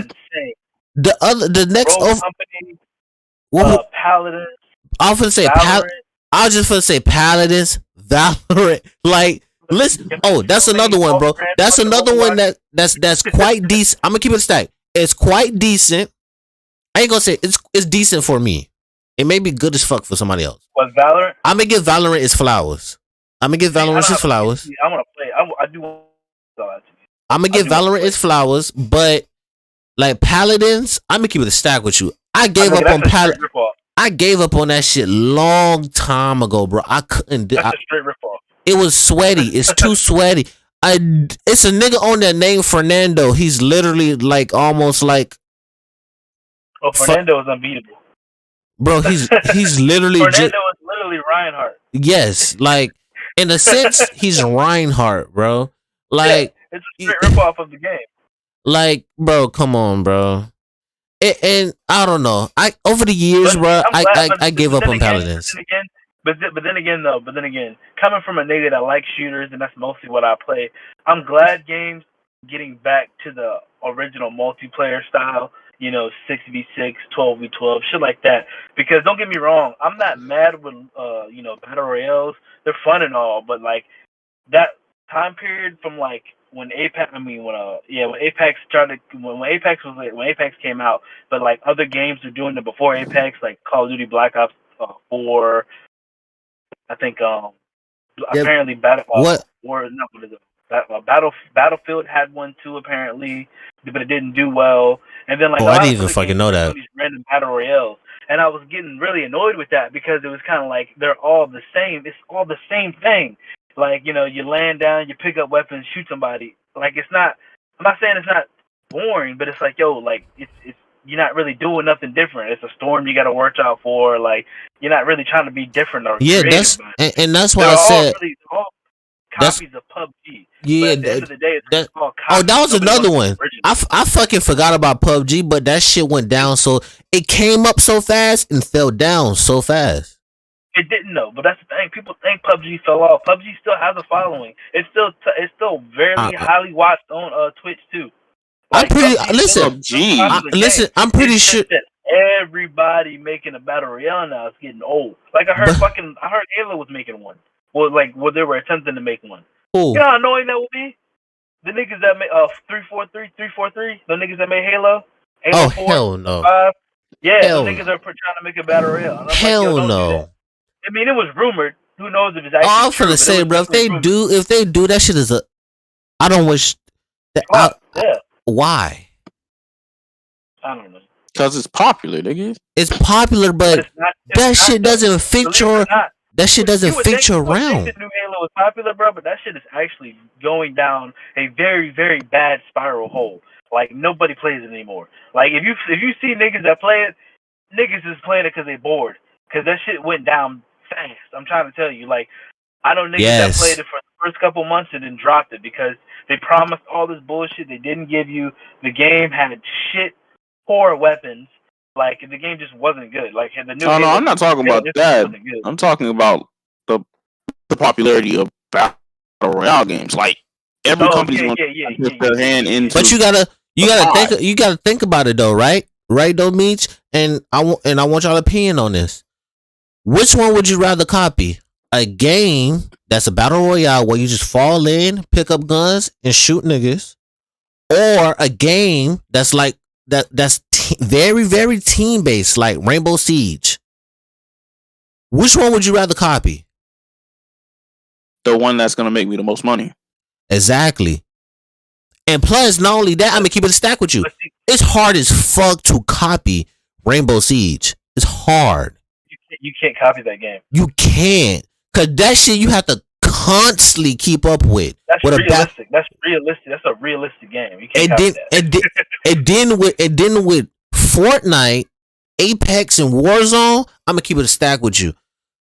It's insane. The next Rogue Company, Paladins. I was gonna say I was just gonna say Paladins, Valorant. Like, listen. Oh, that's another one, bro. That's another one that's quite decent. I'm gonna keep it stacked. It's quite decent. I ain't gonna say it's decent for me. It may be good as fuck for somebody else. What, Valorant? I'm gonna give Valorant its flowers. I'm gonna give Valorant its flowers. I want to play. I do want to. I'm gonna give Valorant its flowers, but like Paladins, I'm gonna keep it a stack with you. I gave up on Paladins. I gave up on that shit long time ago, bro. I couldn't do it. That's a straight ripoff. It was sweaty. It's too sweaty. It's a nigga on that name Fernando. He's literally like almost like. Oh, Fernando is unbeatable. Bro, he's literally Fernando is literally Reinhardt. Yes, like in a sense, he's Reinhardt, bro. Like it's a straight ripoff of the game. Like, bro, come on, bro. And I don't know. Over the years, bro, I gave up on Paladins. But then again, coming from a nigga that likes shooters, and that's mostly what I play, I'm glad games getting back to the original multiplayer style. 6v6, 12v12, shit like that. Because don't get me wrong, I'm not mad with battle royales. They're fun and all, but like that time period from like when Apex, when Apex started, when Apex came out, but like other games were doing it before Apex, like Call of Duty Black Ops 4. I think apparently Battlefield had one too apparently, but it didn't do well. And then like I didn't even fucking know that. These random battle royales, and I was getting really annoyed with that because it was kind of like they're all the same. It's all the same thing. Like you land down, you pick up weapons, shoot somebody. Like it's not. I'm not saying it's not boring, but it's like it's you're not really doing nothing different. It's a storm you got to watch out for. Like you're not really trying to be different or creative. That's why I said. Copies of PUBG. Yeah, but at the end of the day, it's all that was another one. I fucking forgot about PUBG, but that shit went down. So it came up so fast and fell down so fast. It didn't though, but that's the thing. People think PUBG fell off. PUBG still has a following. It's still very highly watched on Twitch too. Like, I'm pretty sure that everybody making a battle royale now is getting old. Like I heard Halo was making one. Well, they were attempting to make one. Ooh. You know how annoying that would be? The niggas that made 343, the niggas that made Halo 4, hell no. 5. Yeah, the niggas are trying to make a battle royale. Hell no. I mean, it was rumored. Who knows if it's actually I'm finna say, bro, if they do that shit is I don't wish that. Why? I don't know. Because it's popular, nigga. It's popular, but that shit doesn't fit your. That shit doesn't fit your realm. The new Halo is popular, bro, but that shit is actually going down a very, very bad spiral hole. Like nobody plays it anymore. Like if you see niggas that play it, niggas is playing it because they bored. Because that shit went down fast. I'm trying to tell you. Like I know niggas that played it for the first couple months and then dropped it because they promised all this bullshit they didn't give you. The game had shit, poor weapons. Like the game just wasn't good. Like the new. No, I'm not talking about that. I'm talking about the popularity of battle royale games. Like every company's going to put their hand into. But you gotta think about it though, right? Right though, Meech. And I want y'all opinion on this. Which one would you rather copy? A game that's a battle royale where you just fall in, pick up guns, and shoot niggas, or a game that's like that's very, very team based, like Rainbow Siege. Which one would you rather copy? The one that's gonna make me the most money. Exactly. And plus, not only that, I'm gonna keep it a stack with you. It's hard as fuck to copy Rainbow Siege. It's hard. You can't copy that game. You can't, cause that shit you have to constantly keep up with. That's realistic. That's realistic. That's a realistic game. You can't copy that. And then with Fortnite, Apex, and Warzone, I'm gonna keep it a stack with you.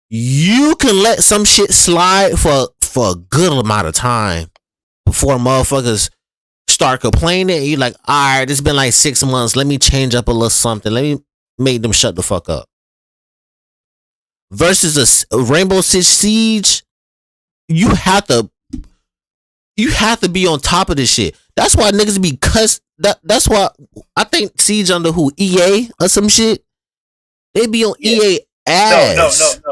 You can let some shit slide for a good amount of time before motherfuckers start complaining. And you're like, all right, it's been like 6 months. Let me change up a little something. Let me make them shut the fuck up. Versus a Rainbow Six Siege, you have to be on top of this shit. That's why niggas be cussed. That's why I think Siege under who, EA or some shit. They be on EA ass. No.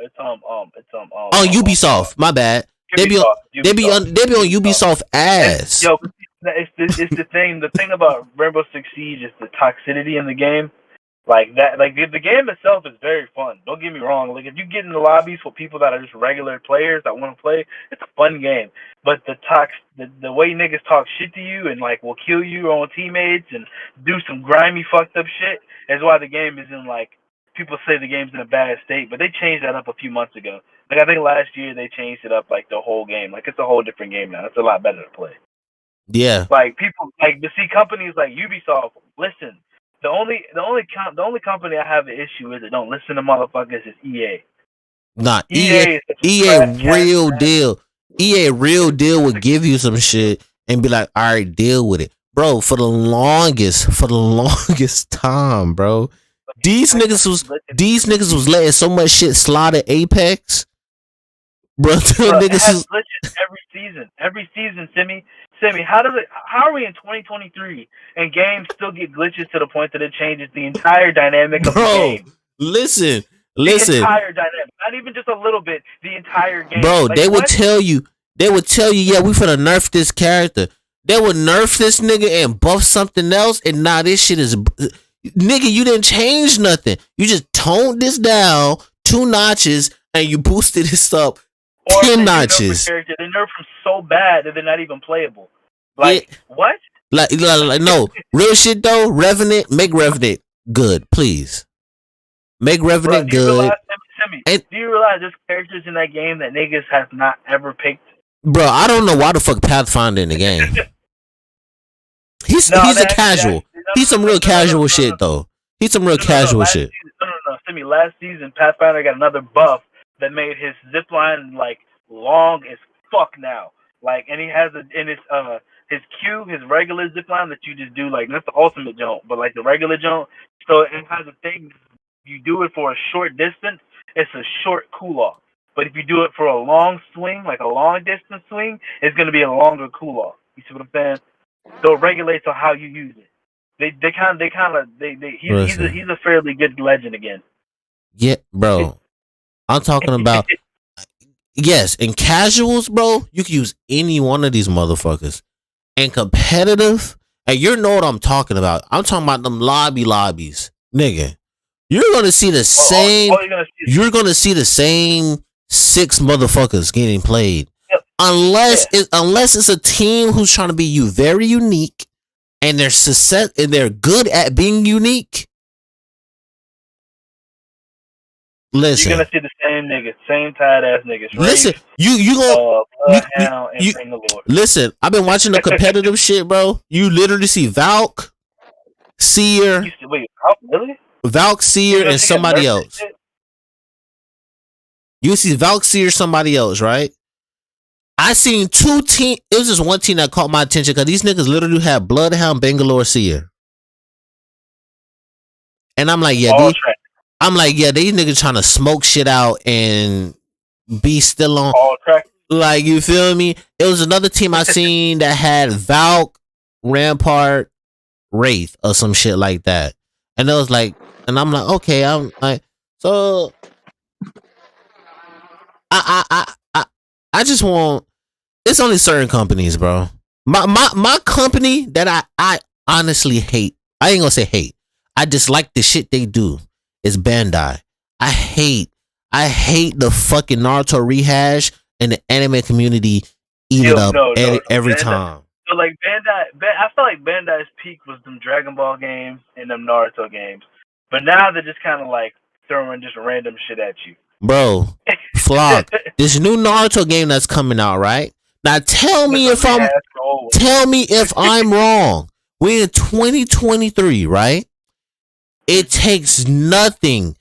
It's on Ubisoft. My bad. They be on Ubisoft ass. Yo, it's the thing. The thing about Rainbow Six Siege is the toxicity in the game. Like that, like the game itself is very fun. Don't get me wrong. Like if you get in the lobbies for people that are just regular players that want to play, it's a fun game. But the way niggas talk shit to you and like will kill you on teammates and do some grimy fucked up shit is why the game is in like, people say the game's in a bad state. But they changed that up a few months ago. Like I think last year they changed it up like the whole game. Like it's a whole different game now. It's a lot better to play. Yeah. Like people like to see companies like Ubisoft listen. The only company I have an issue with that don't listen to motherfuckers is EA. Nah, EA real deal. EA real deal would give you some shit and be like, all right, deal with it. Bro, for the longest time, bro. These niggas was letting so much shit slide at Apex. Bro, niggas is every season, Simi, how are we in 2023 and games still get glitches to the point that it changes the entire dynamic of the game? Listen. The entire dynamic. Not even just a little bit, the entire game. Bro, like, they would tell you, yeah, we finna nerf this character. They would nerf this nigga and buff something else, and now this shit is nigga, you didn't change nothing. You just toned this down 2 notches and you boosted this up 10 notches. They nerf them so bad that they're not even playable. Like, yeah. What? Like no. Real shit though, Revenant, make Revenant good, please. Make Revenant good. Do you realize there's characters in that game that niggas have not ever picked? Bro, I don't know why the fuck Pathfinder in the game. He's a casual. He's some real casual shit though. He's some real casual shit. No. Simi, last season Pathfinder got another buff that made his zipline like long as fuck now. Like, and he has his Q, his regular zipline that you just do, like not the ultimate jump, but like the regular jump. So it has a thing. You do it for a short distance, it's a short cool off. But if you do it for a long swing, like a long distance swing, it's gonna be a longer cool off. You see what I'm saying? So it regulates on how you use it. He's a fairly good legend again. Yeah, bro. I'm talking about yes, in casuals, bro, you can use any one of these motherfuckers. And competitive, and you know what I'm talking about. I'm talking about them lobbies. Nigga. You're gonna see the same you're gonna see the same 6 motherfuckers getting played. Yep. Unless it's a team who's trying to be very unique and they're good at being unique. Listen, you're gonna see the same niggas, same tired ass niggas. Listen, listen. I've been watching the competitive shit, bro. You literally see Valk, Seer, Valk, Seer, and somebody else. You see Valk, Seer, somebody else, right? I seen 2 teams. It was just one team that caught my attention because these niggas literally had Bloodhound, Bangalore, Seer, and I'm like, yeah, these niggas trying to smoke shit out and be still on. All track. Like, you feel me? It was another team I seen that had Valk, Rampart, Wraith, or some shit like that. And it was like, and I'm like, okay, I'm like, so I just want. It's only certain companies, bro. My company that I honestly hate. I ain't gonna say hate. I dislike the shit they do. Is Bandai. I hate the fucking Naruto rehash, and the anime community eat it up every time. So like I feel like Bandai's peak was them Dragon Ball games and them Naruto games, but now they're just kind of like throwing just random shit at you. Bro, Flock, this new Naruto game that's coming out, right? Now tell me if I'm wrong. We're in 2023, right? It takes nothing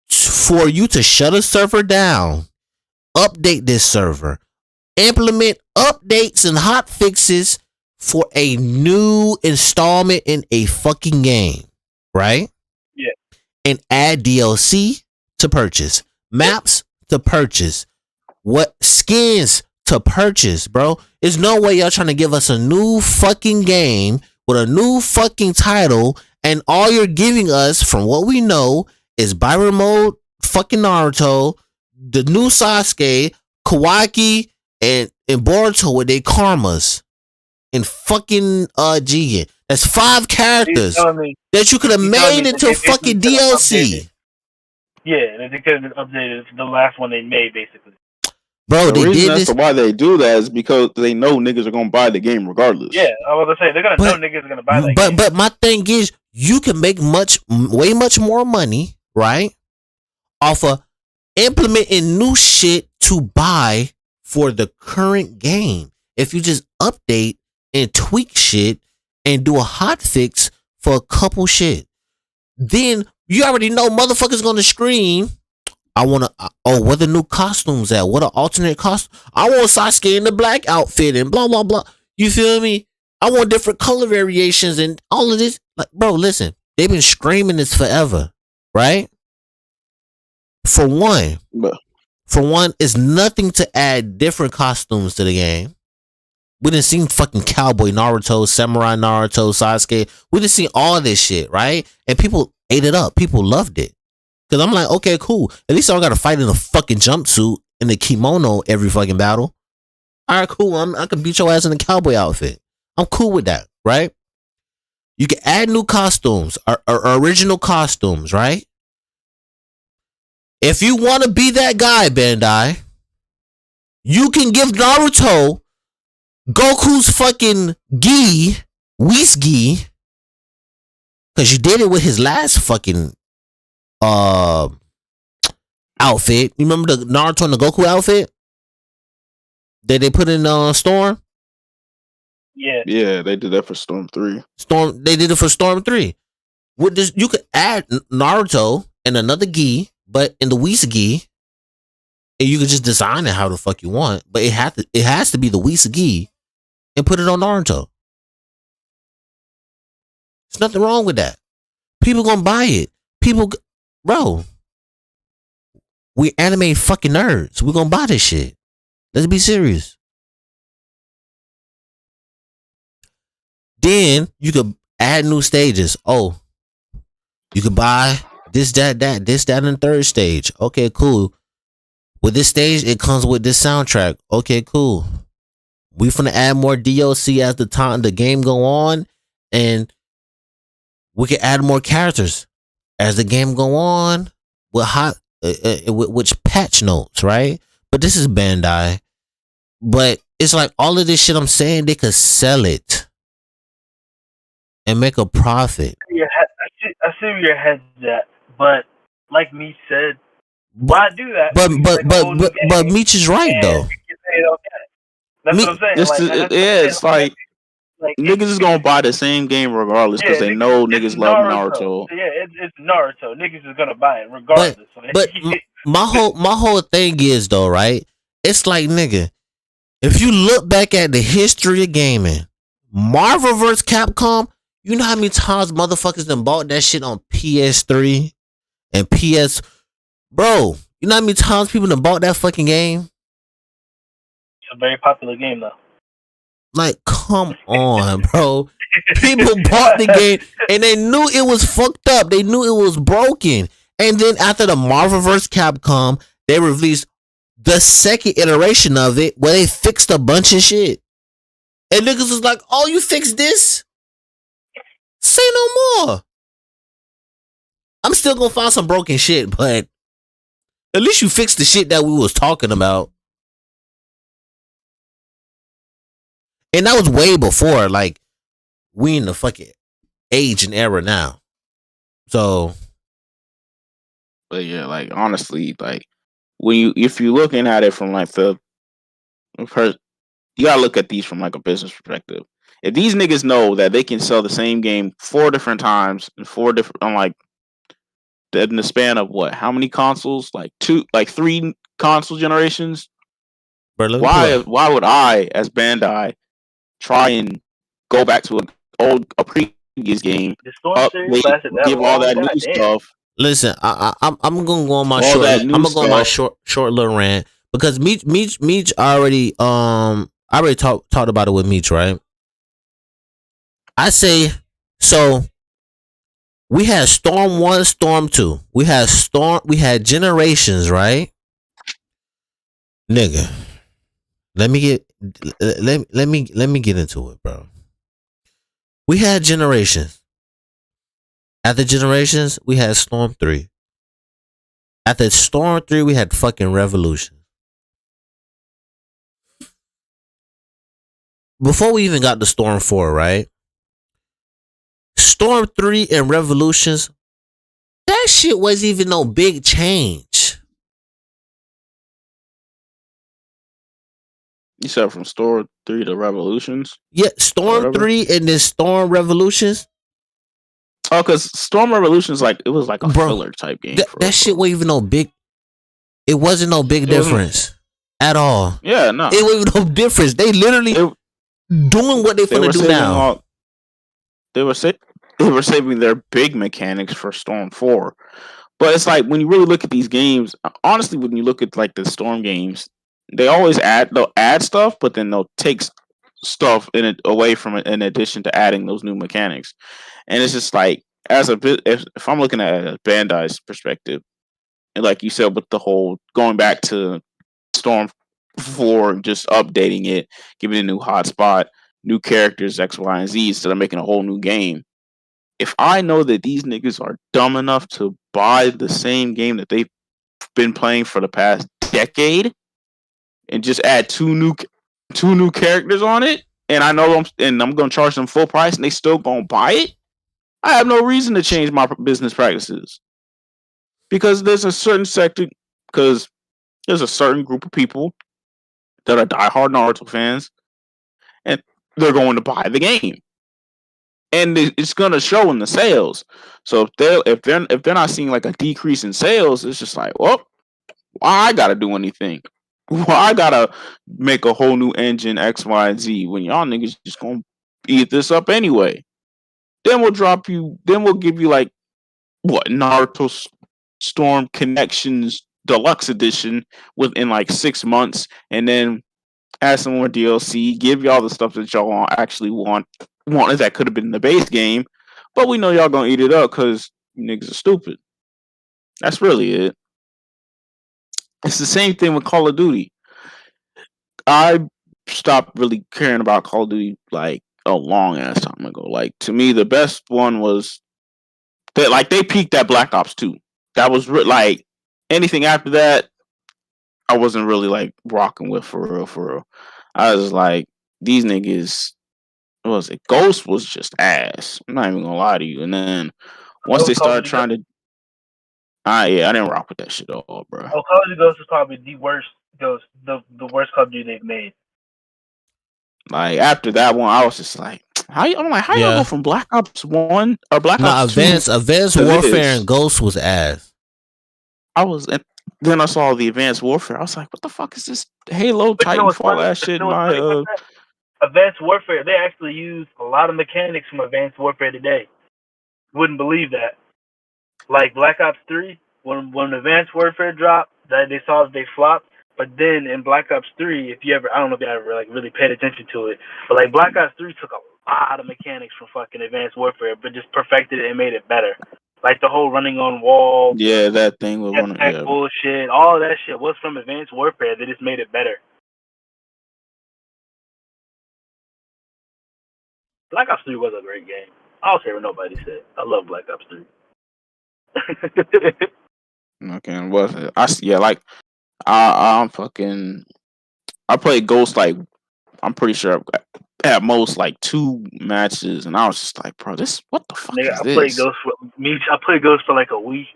for you to shut a server down, update this server, implement updates and hot fixes for a new installment in a fucking game, right? Yeah. And add DLC to purchase, maps to purchase, what skins to purchase, bro. There's no way y'all trying to give us a new fucking game with a new fucking title, and all you're giving us, from what we know, is Byron mode, fucking Naruto, the new Sasuke, Kawaki, and Boruto with their karmas, and fucking Jigen. That's 5 characters that you could have made into fucking DLC. Yeah, they could have updated the last one they made, basically. Bro, the reason as to why they do that is because they know niggas are gonna buy the game regardless. Yeah, I was gonna say they're gonna know niggas are gonna buy that game. But my thing is, you can make way much more money, right, off of implementing new shit to buy for the current game. If you just update and tweak shit and do a hot fix for a couple shit, then you already know motherfuckers gonna scream, I want to, where the new costumes at? What an alternate costume. I want Sasuke in the black outfit and blah, blah, blah. You feel me? I want different color variations and all of this. Like, bro, listen, they've been screaming this forever, right? For one, it's nothing to add different costumes to the game. We done seen fucking cowboy Naruto, samurai Naruto, Sasuke. We done seen all this shit, right? And people ate it up. People loved it. Cause I'm like, okay, cool. At least I don't gotta fight in a fucking jumpsuit in the kimono every fucking battle. All right, cool. I can beat your ass in a cowboy outfit. I'm cool with that, right? You can add new costumes or original costumes, right? If you want to be that guy, Bandai, you can give Naruto Goku's fucking gi, Whis gi, because you did it with his last fucking outfit. You remember the Naruto and the Goku outfit that they put in Storm? Yeah, they did that for Storm 3. They did it for Storm 3. With this, you could add Naruto and another gi, but in the Whis gi, and you could just design it how the fuck you want. But it has to be the Whis gi, and put it on Naruto. There's nothing wrong with that. People gonna buy it. Bro, we anime fucking nerds. We gonna buy this shit. Let's be serious. Then you could add new stages. Oh, you could buy this, that, and the third stage. Okay, cool. With this stage, it comes with this soundtrack. Okay, cool. We finna add more DLC as the game go on, and we can add more characters as the game go on with which patch notes, right? But this is Bandai. But it's like all of this shit I'm saying, they could sell it and make a profit. I see where your head's at, but like me said, why do that? But Meech is right though. That's what I'm saying. It's like niggas is gonna buy the same game regardless because they know niggas love Naruto. Yeah, it's Naruto. Niggas is gonna buy it regardless. But my whole thing is though, right? It's like, nigga, if you look back at the history of gaming, Marvel vs. Capcom, you know how many times motherfuckers done bought that shit on PS3 and PS. Bro, you know how many times people done bought that fucking game? It's a very popular game though. Like, come on, bro. People bought the game and they knew it was fucked up. They knew it was broken. And then after the Marvel vs. Capcom, they released the second iteration of it where they fixed a bunch of shit. And niggas was like, oh, you fixed this? Say no more. I'm still gonna find some broken shit, but At least you fixed the shit that we was talking about. And that was way before. Like, we in the fucking age and era now. So, But yeah, like honestly, like if you're looking at it from like you gotta look at these from like a business perspective. If these niggas know that they can sell the same game 4 different times and 4 different, on like in the span of what? How many consoles? Like 3 console generations. bro, let me pull up. Why would I, as Bandai, try and go back to a previous game, The Storm series update, lasted that give all long. that new Goddamn. stuff? Listen, I'm gonna go on my All short. that I'm new gonna go on my stuff. short little rant because Meech already I already talked about it with Meech, right? I say so. We had Storm 1, Storm 2. We had Generations, right? Nigga. Let me get into it, bro. We had Generations. After Generations, we had Storm 3. After Storm 3, we had fucking Revolution. Before we even got to Storm 4, right? Storm 3 and Revolutions, that shit wasn't even no big change. You said from Storm 3 to Revolutions? Yeah, Storm 3 and then Storm Revolutions. Oh, because Storm Revolutions, it was like a Bro, filler type game. That shit wasn't even no big. It wasn't no big difference at all. Yeah, no. It wasn't no difference. They literally doing what they finna do now. They were saving their big mechanics for Storm 4. But it's like when you really look at these games, honestly, when you look at like the Storm games, they'll add stuff, but then they'll take stuff away from it in addition to adding those new mechanics. And it's just like, if I'm looking at a Bandai's perspective, and like you said, with the whole going back to Storm 4, just updating it, giving it a new hotspot, new characters, X, Y, and Z, instead of making a whole new game. If I know that these niggas are dumb enough to buy the same game that they've been playing for the past decade and just add two new characters on it, and I'm gonna charge them full price, and they still gonna buy it, I have no reason to change my business practices. Because there's a certain group of people that are diehard Naruto fans, and they're going to buy the game, and it's gonna show in the sales. So if they're not seeing like a decrease in sales, it's just like, well, why I gotta do anything? Why I gotta make a whole new engine X, Y, and Z when y'all niggas just gonna eat this up anyway? Then we'll give you like what, Naruto Storm Connections Deluxe Edition within like 6 months, and then add some more DLC, give y'all the stuff that y'all actually wanted that could have been in the base game, but we know y'all gonna eat it up because you niggas are stupid. That's really it. It's the same thing with Call of Duty. I stopped really caring about Call of Duty like a long ass time ago. Like, to me, the best one was that they peaked at Black Ops 2. That was like anything after that, I wasn't really like rocking with for real, for real. I was like, these niggas, what was it? Ghost was just ass. I'm not even gonna lie to you. And then once they started trying to, I didn't rock with that shit at all, bro. Oh, Call of Duty Ghost is probably the worst Ghost, the worst Call of Duty they've made. Like, after that one, I was just like, how y'all go from Black Ops 1 or Black Ops 2? Advanced Warfare and Ghost was ass. Then I saw the Advanced Warfare. I was like, what the fuck is this Halo Titanfall ass shit? Advanced Warfare, they actually use a lot of mechanics from Advanced Warfare today. Wouldn't believe that. Like Black Ops 3, when Advanced Warfare dropped, they saw that they flopped. But then in Black Ops 3, I don't know if you ever like really paid attention to it, but like Black Ops 3 took a lot of mechanics from fucking Advanced Warfare, but just perfected it and made it better. Like the whole running on walls. Yeah, that thing with bullshit. All that shit was from Advanced Warfare. They just made it better. Black Ops 3 was a great game. I don't care what nobody said. I love Black Ops 3. Okay, and what's it? I'm fucking. I played Ghost like I'm pretty sure at most like 2 matches, and I was just like, bro, this what the fuck Nigga, is I played this? Ghost for like a week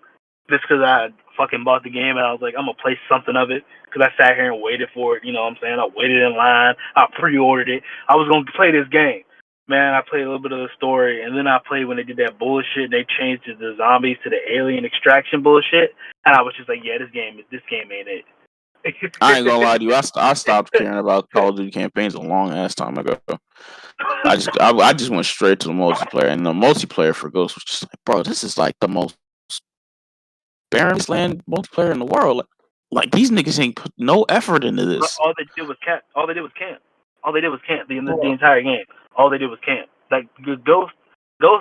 just because I had fucking bought the game and I was like, I'm gonna play something of it because I sat here and waited for it. You know what I'm saying? I waited in line. I pre-ordered it. I was gonna play this game. Man, I played a little bit of the story, and then I played when they did that bullshit. They changed the zombies to the alien extraction bullshit, and I was just like, yeah, this game ain't it. I ain't gonna lie to you. I stopped caring about Call of Duty campaigns a long ass time ago. I just went straight to the multiplayer, and the multiplayer for Ghost was just like, bro, this is like the most barren land multiplayer in the world. Like these niggas ain't put no effort into this. All they did was camp. The entire game. All they did was camp. Like the Ghost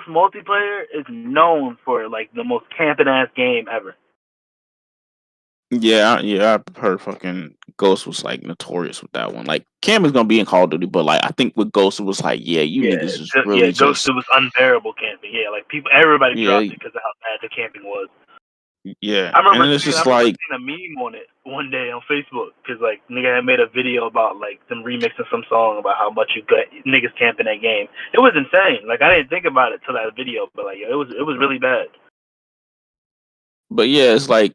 multiplayer is known for like the most camping ass game ever. Yeah, I heard fucking Ghost was like notorious with that one. Like Cam is gonna be in Call of Duty, but like I think with Ghost it was like, yeah, you niggas is really Ghost just it was unbearable camping. Yeah, like everybody yeah, dropped it because of how bad the camping was. yeah. I remember And it's just seeing like a meme on it one day on Facebook because like nigga had made a video about like them remixing some song about how much you got niggas camping that game. It was insane. Like I didn't think about it till that video, but like it was really bad. but yeah, it's like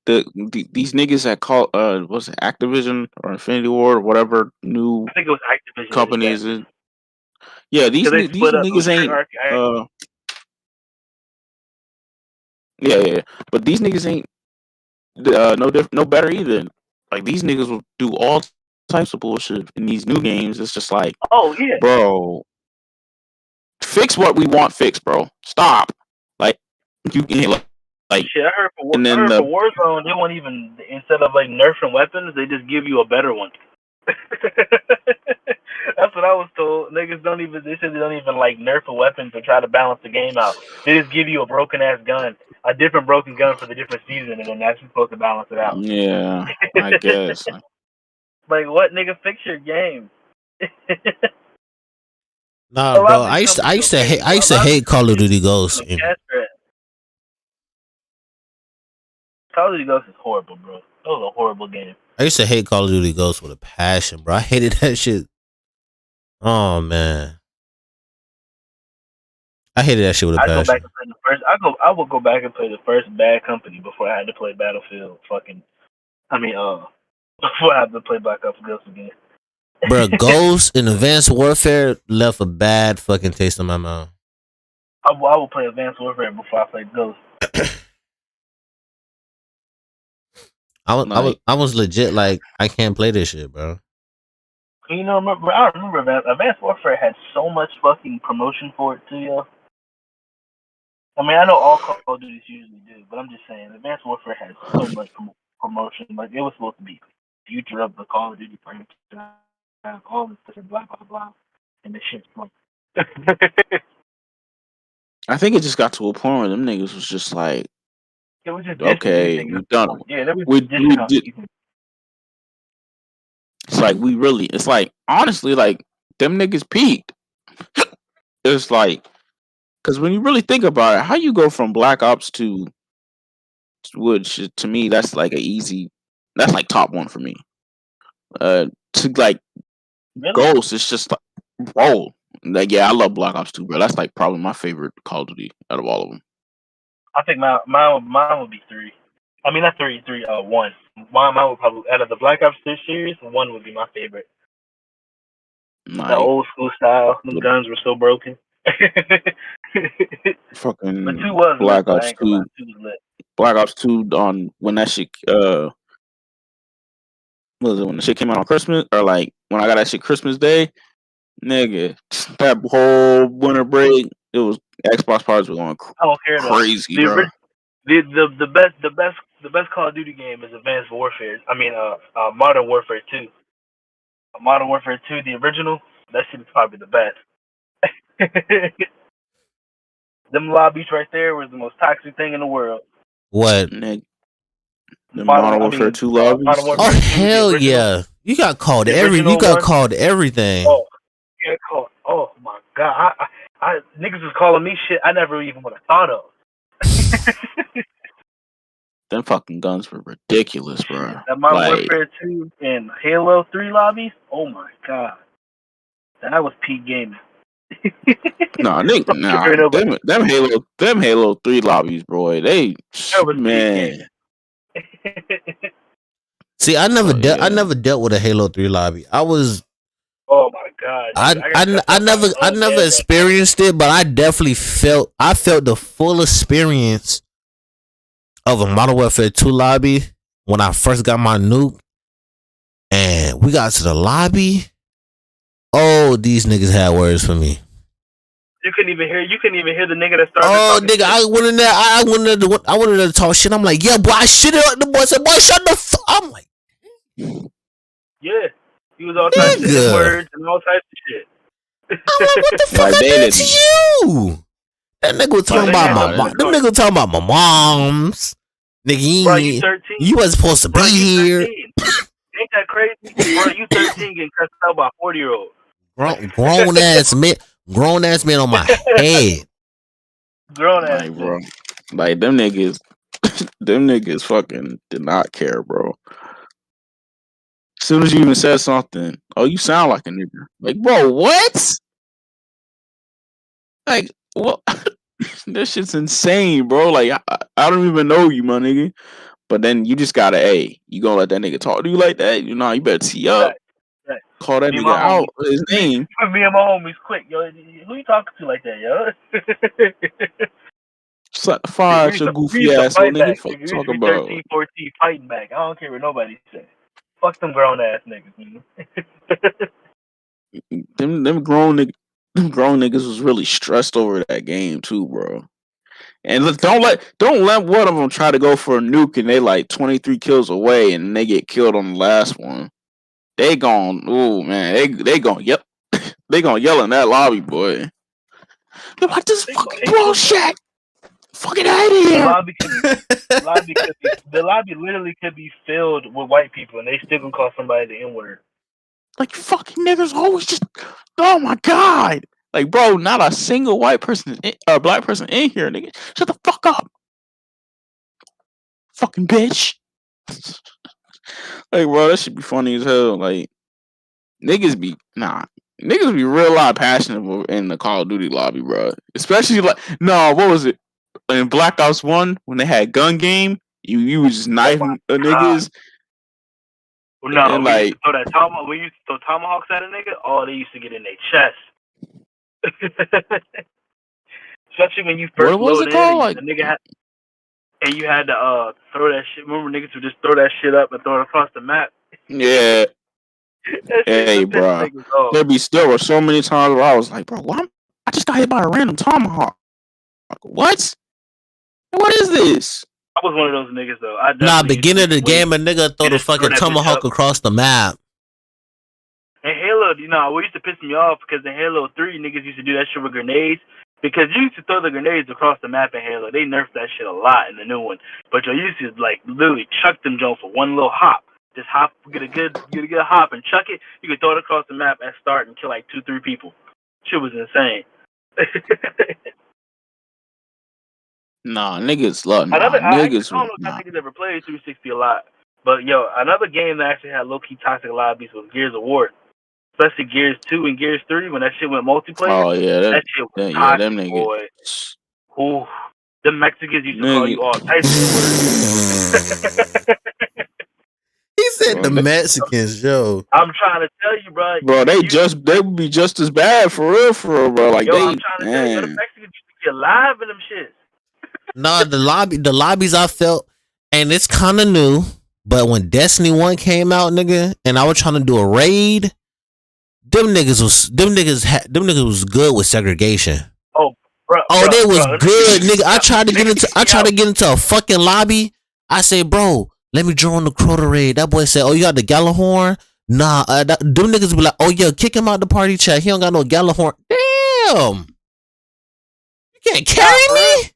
these niggas that call what's it, Activision or Infinity Ward or whatever new I think it was Activision companies. Yeah, these split up. It was niggas ain't yeah. But these niggas ain't no better either. Like these niggas will do all types of bullshit in these new games. It's just like, oh yeah, bro, fix what we want fixed, bro. Stop. Like you like shit. I heard and then for Warzone they won't even, instead of like nerfing weapons, they just give you a better one. That's what I was told. Niggas don't even. They said they don't even like nerf a weapon to try to balance the game out. They just give you a broken ass gun, a different broken gun for the different season, and then that's supposed to balance it out. yeah, I guess. Like what, nigga? Fix your game. Nah, bro. I used to hate Call of Duty Ghosts. Call of Duty Ghosts is horrible, bro. That was a horrible game. I used to hate Call of Duty Ghosts with a passion, bro. I hated that shit. Oh man, I hated that shit with a passion. Go back and play the first. I will go back and play the first Bad Company before I had to play Battlefield. Before I had to play Black Ops Ghosts again. Bro, Ghosts in Advanced Warfare left a bad fucking taste in my mouth. I will play Advanced Warfare before I play Ghosts. I was legit like, I can't play this shit, bro. You know, I remember Advanced Warfare had so much fucking promotion for it too, yo. I mean, I know all Call of Duties usually do, but I'm just saying, Advanced Warfare had so much promotion. Like, it was supposed to be the future of the Call of Duty franchise, all this different blah, blah, blah, and this shit's like... I think it just got to a point where them niggas was just like, it was just okay, we've done it. Yeah, we did. It's like it's like honestly, like them niggas peaked. It's like, because when you really think about it, how you go from Black Ops to which to me that's like that's like top 1 for me. To like really? Ghost, it's just like whoa. Like yeah, I love Black Ops 2, bro. That's like probably my favorite Call of Duty out of all of them. I think mine would be 3. I mean, not 3, 1. Mine would probably, out of the Black Ops 2 series, 1 would be my favorite. Like, the old school style. The guns were so broken. Fucking but 2 was Black lit, Ops 2. 2 was lit. Black Ops 2 on when that shit what was it, when the shit came out on Christmas, or like when I got that shit Christmas Day, nigga, that whole winter break, it was Xbox parties were going crazy, bro. The best Call of Duty game is Advanced Warfare. I mean, Modern Warfare 2. Modern Warfare 2, the original, that shit is probably the best. Them lobbies right there was the most toxic thing in the world. What? The Modern Warfare 2 lobbies? Oh hell yeah! You got called called everything. Oh, yeah, called. Oh my god! I niggas was calling me shit I never even would have thought of. them fucking guns were ridiculous, bro. That Modern Like, Warfare 2 and Halo 3 lobbies. Oh my god, that was peak gaming. nah, Nobody. them Halo 3 lobbies, bro. They That was man. See, I never dealt with a Halo 3 lobby. I was Oh my god! I never experienced it, but I definitely felt the full experience of a Modern Warfare 2 lobby when I first got my nuke, and we got to the lobby. Oh, these niggas had words for me. You couldn't even hear the nigga that started. Oh, nigga, I went in there to talk shit. I'm like, yeah, boy, I shit it up. The boy said, boy, shut the fuck. I'm like, yeah, he was all types of words and all types of shit. I'm like, what the fuck I did to you? That nigga was talking about my mom. Them nigga talking about my moms. Nigga, bro, you 13. You wasn't supposed to be here. Ain't that crazy? Bro, you 13 getting cussed out by a 40-year-old. Grown ass man on my head. Grown ass, like, bro. Like, them niggas fucking did not care, bro. As soon as you even said something, oh, you sound like a nigga. Like, bro, what? Like, what? This shit's insane, bro. Like, I don't even know you, my nigga. But then you just gotta, hey, you gonna let that nigga talk to you like that? You know, you better tee up. Right. Call that nigga out his name. Me and my homies quick, yo. Who you talking to like that, yo? Fire your goofy ass, nigga. Fuck talk about 13, 14 fighting back. I don't care what nobody says. Fuck them grown ass niggas, man. them grown niggas was really stressed over that game too, bro. And look, don't let one of them try to go for a nuke and they like 23 kills away and they get killed on the last one. They gon' they gon' yep. They gonna yell in that lobby, boy. They're like, this fucking bullshit. Fucking out of here. The lobby literally could be filled with white people and they still gonna call somebody the N-word. Like, fucking niggas always just, oh my god. Like, bro, not a single white person or black person in here, nigga. Shut the fuck up. Fucking bitch. Like, bro, that should be funny as hell. Like, niggas be real loud passionate in the Call of Duty lobby, bro. Especially like, what was it? In Black Ops 1, when they had gun game, you was just knifing niggas. No, and we used to throw tomahawks at a nigga. Oh, they used to get in their chest. Especially when you first load in, the nigga had, and you had to throw that shit. Remember, niggas would just throw that shit up and throw it across the map. Yeah. Hey, bro. There were so many times where I was like, bro, what? I just got hit by a random tomahawk. What? What is this? I was one of those niggas though. Beginning of the game, a nigga throw the fucking tomahawk across the map. In Halo, what used to piss me off because in Halo 3, niggas used to do that shit with grenades. Because you used to throw the grenades across the map in Halo. They nerfed that shit a lot in the new one. But you used to like literally chuck them Jones for one little hop. Just hop, get a good hop and chuck it. You could throw it across the map at start and kill like 2-3 people. Shit was insane. Niggas love I don't know if niggas ever played 360 a lot. But yo, another game that actually had low-key toxic lobbies was Gears of War. Especially Gears 2 and Gears 3 when that shit went multiplayer. Oh yeah, that shit was toxic, them niggas. Boy. Ooh, them Mexicans used to call you all types of words. He said the Mexicans, yo. I'm trying to tell you, bro. Bro, they would be just as bad for real, bro. Like, I'm trying to tell you, the Mexicans used to get live in them shit. Nah, the lobbies I felt, and it's kind of new, but when Destiny 1 came out, nigga, and I was trying to do a raid, them niggas was good with segregation. Oh, bro. They was good, nigga. I tried to get into a fucking lobby. I said, bro, let me join the Crota raid. That boy said, oh, you got the Gallahorn? Nah, them niggas be like, oh yeah, kick him out the party chat. He don't got no Gallahorn. Damn, you can't carry me.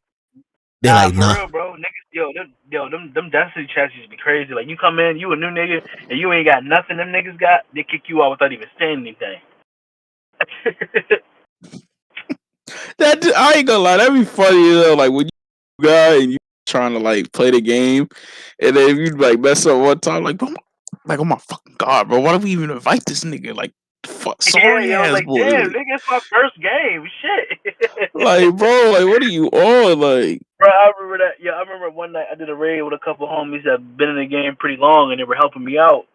They're like, nah. Real, bro. Niggas, them Destiny chats used to be crazy. Like, you come in, you a new nigga, and you ain't got nothing them niggas got, they kick you out without even saying anything. I ain't gonna lie, that'd be funny, like, when you guy and you trying to like play the game, and then if you like mess up one time, like, bro, like, oh my fucking god, bro, why do we even invite this nigga? Like, fuck, sorry I was ass like, boy. damn, nigga, it's my first game. Shit. Like, bro, like, what are you on? Like, bro, I remember that. Yeah, I remember one night I did a raid with a couple homies that had been in the game pretty long, and they were helping me out.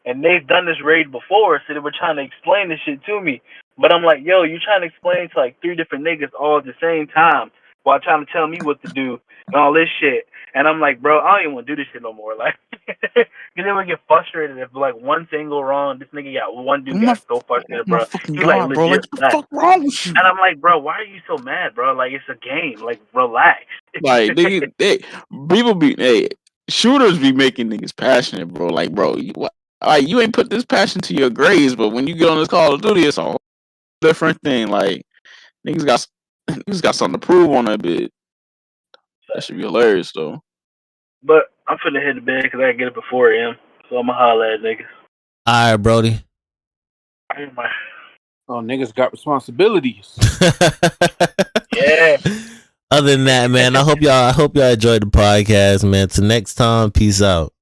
And they've done this raid before, so they were trying to explain this shit to me. But I'm like, yo, you trying to explain to like 3 different niggas all at the same time while trying to tell me what to do and all this shit. And I'm like, bro, I don't even want to do this shit no more. Like, because they would get frustrated if like one thing go wrong. This nigga got one dude got so frustrated, bro. fucking He like god, bro, like, legit what the fuck wrong with you? And I'm like, bro, why are you so mad, bro? Like, it's a game. Like, relax. Like, nigga, people be, shooters be making niggas passionate, bro. Like, bro, you ain't put this passion to your grades, but when you get on this Call of Duty, it's a whole different thing. Like, niggas got something to prove on that bit. That should be hilarious, though. But I'm finna hit the bed because I gotta get up at 4 a.m. So I'm gonna holler at niggas. All right, Brody. Oh, niggas got responsibilities. Yeah. Other than that, man, I hope y'all enjoyed the podcast, man. Till next time, peace out.